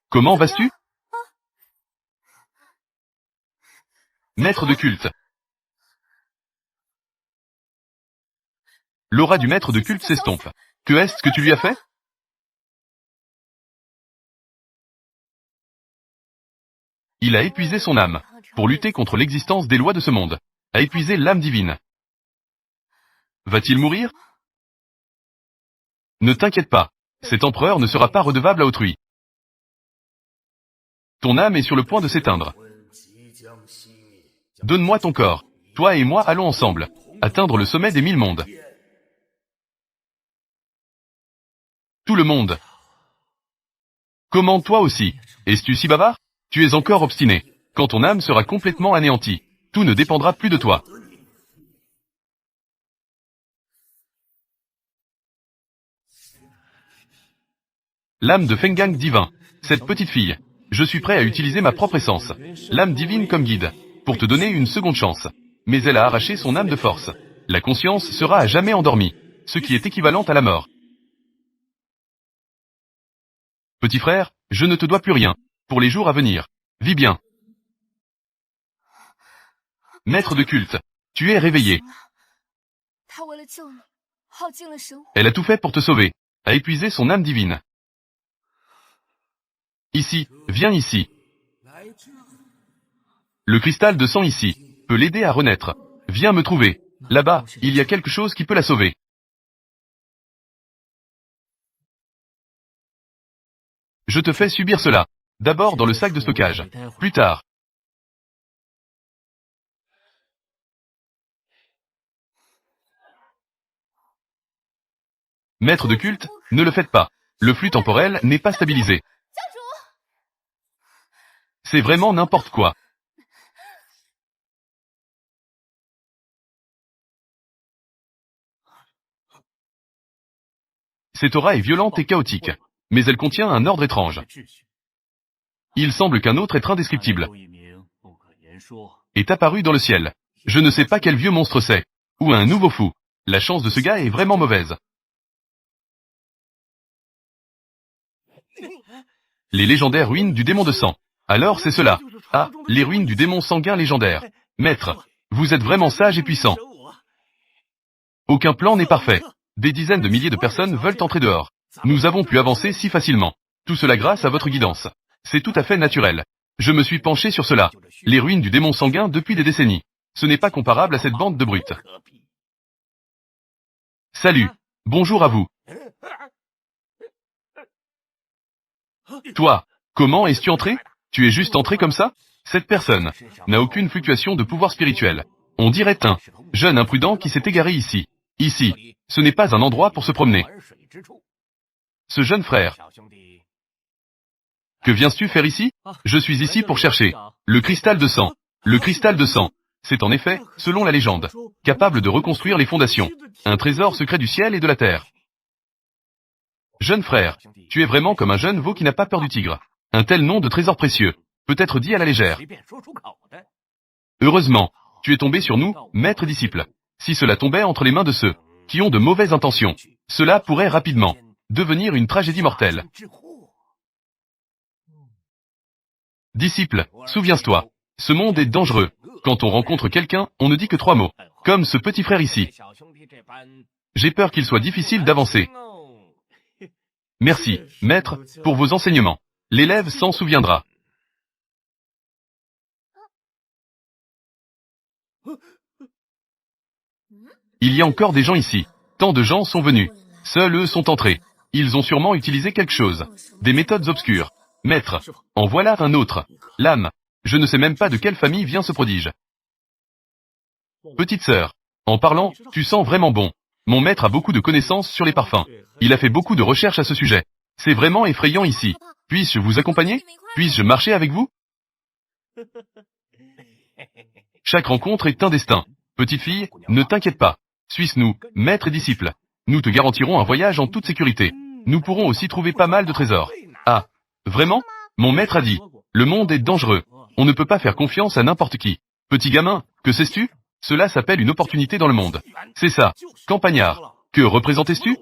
Comment vas-tu? Maître de culte. L'aura du maître de culte s'estompe. Que est-ce que tu lui as fait? Il a épuisé son âme, pour lutter contre l'existence des lois de ce monde. A épuisé l'âme divine. Va-t-il mourir? Ne t'inquiète pas. Cet empereur ne sera pas redevable à autrui. Ton âme est sur le point de s'éteindre. Donne-moi ton corps. Toi et moi allons ensemble atteindre le sommet des 1000 mondes. Tout le monde. Comment toi aussi? Es-tu si bavard? Tu es encore obstiné. Quand ton âme sera complètement anéantie, tout ne dépendra plus de toi. L'âme de Fengang divin. Cette petite fille. Je suis prêt à utiliser ma propre essence. L'âme divine comme guide. Pour te donner une seconde chance. Mais elle a arraché son âme de force. La conscience sera à jamais endormie. Ce qui est équivalent à la mort. Petit frère, je ne te dois plus rien. Pour les jours à venir. Vis bien. Maître de culte. Tu es réveillé. Elle a tout fait pour te sauver. A épuisé son âme divine. Ici, viens ici. Le cristal de sang ici peut l'aider à renaître. Viens me trouver. Là-bas, il y a quelque chose qui peut la sauver. Je te fais subir cela. D'abord dans le sac de stockage. Plus tard. Maître de culte, ne le faites pas. Le flux temporel n'est pas stabilisé. C'est vraiment n'importe quoi. Cette aura est violente et chaotique. Mais elle contient un ordre étrange. Il semble qu'un autre être indescriptible est apparu dans le ciel. Je ne sais pas quel vieux monstre c'est. Ou un nouveau fou. La chance de ce gars est vraiment mauvaise. Les légendaires ruines du démon de sang. Alors c'est cela. Ah, les ruines du démon sanguin légendaire. Maître, vous êtes vraiment sage et puissant. Aucun plan n'est parfait. Des dizaines de milliers de personnes veulent entrer dehors. Nous avons pu avancer si facilement. Tout cela grâce à votre guidance. C'est tout à fait naturel. Je me suis penché sur cela. Les ruines du démon sanguin depuis des décennies. Ce n'est pas comparable à cette bande de brutes. Salut. Bonjour à vous. Toi, comment es-tu entré? Tu es juste entré comme ça? Cette personne n'a aucune fluctuation de pouvoir spirituel. On dirait un jeune imprudent qui s'est égaré ici. Ici, ce n'est pas un endroit pour se promener. Ce jeune frère. Que viens-tu faire ici? Je suis ici pour chercher le cristal de sang. Le cristal de sang. C'est en effet, selon la légende, capable de reconstruire les fondations. Un trésor secret du ciel et de la terre. Jeune frère, tu es vraiment comme un jeune veau qui n'a pas peur du tigre. Un tel nom de trésor précieux peut être dit à la légère. Heureusement, tu es tombé sur nous, maître disciple. Si cela tombait entre les mains de ceux qui ont de mauvaises intentions, cela pourrait rapidement devenir une tragédie mortelle. Disciple, souviens-toi, ce monde est dangereux. Quand on rencontre quelqu'un, on ne dit que 3 mots. Comme ce petit frère ici. J'ai peur qu'il soit difficile d'avancer. Merci, maître, pour vos enseignements. L'élève s'en souviendra. Il y a encore des gens ici. Tant de gens sont venus. Seuls eux sont entrés. Ils ont sûrement utilisé quelque chose. Des méthodes obscures. Maître, en voilà un autre. L'âme. Je ne sais même pas de quelle famille vient ce prodige. Petite sœur. En parlant, tu sens vraiment bon. Mon maître a beaucoup de connaissances sur les parfums. Il a fait beaucoup de recherches à ce sujet. C'est vraiment effrayant ici. Puis-je vous accompagner? Puis-je marcher avec vous? Chaque rencontre est un destin. Petite fille, ne t'inquiète pas. Suis-nous, maître et disciple. Nous te garantirons un voyage en toute sécurité. Nous pourrons aussi trouver pas mal de trésors. Ah, vraiment? Mon maître a dit. Le monde est dangereux. On ne peut pas faire confiance à n'importe qui. Petit gamin, que sais-tu? Cela s'appelle une opportunité dans le monde. C'est ça. Campagnard. Que représentais-tu?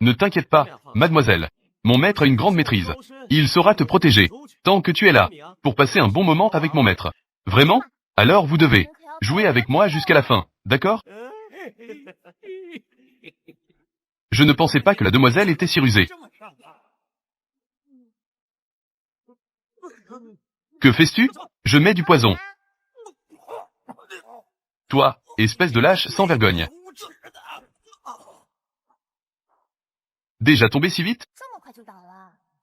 Ne t'inquiète pas, mademoiselle. Mon maître a une grande maîtrise. Il saura te protéger, tant que tu es là, pour passer un bon moment avec mon maître. Vraiment? Alors vous devez jouer avec moi jusqu'à la fin, d'accord? Je ne pensais pas que la demoiselle était si rusée. Que fais-tu? Je mets du poison. Toi, espèce de lâche sans vergogne. Déjà tombé si vite?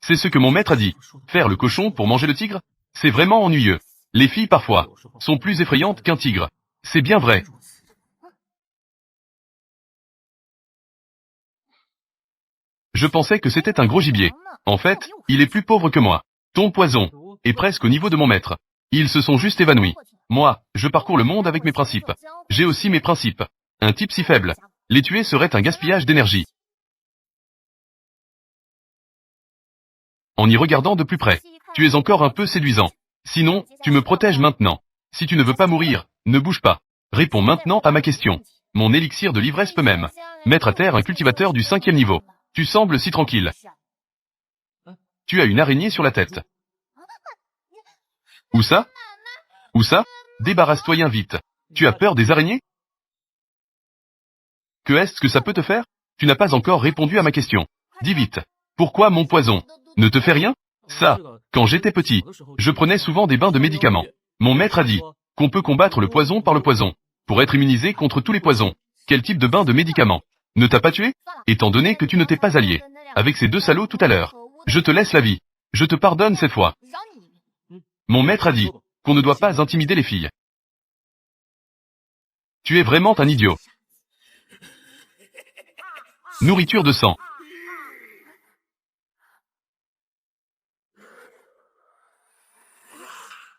C'est ce que mon maître a dit. Faire le cochon pour manger le tigre? C'est vraiment ennuyeux. Les filles, parfois, sont plus effrayantes qu'un tigre. C'est bien vrai. Je pensais que c'était un gros gibier. En fait, il est plus pauvre que moi. Ton poison est presque au niveau de mon maître. Ils se sont juste évanouis. Moi, je parcours le monde avec mes principes. J'ai aussi mes principes. Un type si faible. Les tuer serait un gaspillage d'énergie. En y regardant de plus près, tu es encore un peu séduisant. Sinon, tu me protèges maintenant. Si tu ne veux pas mourir, ne bouge pas. Réponds maintenant à ma question. Mon élixir de l'ivresse peut même mettre à terre un cultivateur du 5e niveau. Tu sembles si tranquille. Tu as une araignée sur la tête. Où ça? Où ça? Débarrasse-toi vite. Tu as peur des araignées? Que est-ce que ça peut te faire? Tu n'as pas encore répondu à ma question. Dis vite. Pourquoi mon poison ne te fait rien? Ça, quand j'étais petit, je prenais souvent des bains de médicaments. Mon maître a dit qu'on peut combattre le poison par le poison, pour être immunisé contre tous les poisons. Quel type de bain de médicaments ne t'a pas tué? Étant donné que tu ne t'es pas allié avec ces deux salauds tout à l'heure, je te laisse la vie. Je te pardonne cette fois. Mon maître a dit qu'on ne doit pas intimider les filles. Tu es vraiment un idiot. Nourriture de sang.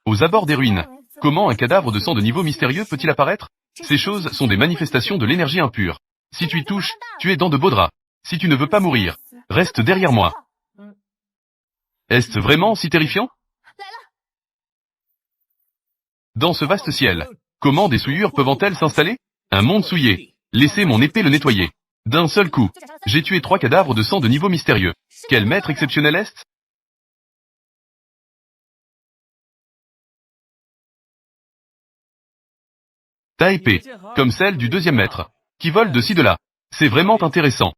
Aux abords des ruines, comment un cadavre de sang de niveau mystérieux peut-il apparaître? Ces choses sont des manifestations de l'énergie impure. Si tu y touches, tu es dans de beaux draps. Si tu ne veux pas mourir, reste derrière moi. Est-ce vraiment si terrifiant? Dans ce vaste ciel, comment des souillures peuvent-elles s'installer? Un monde souillé. Laissez mon épée le nettoyer. D'un seul coup, j'ai tué 3 cadavres de sang de niveau mystérieux. Quel maître exceptionnel est-ce? Ta épée, comme celle du 2e maître, qui vole de ci de là. C'est vraiment intéressant.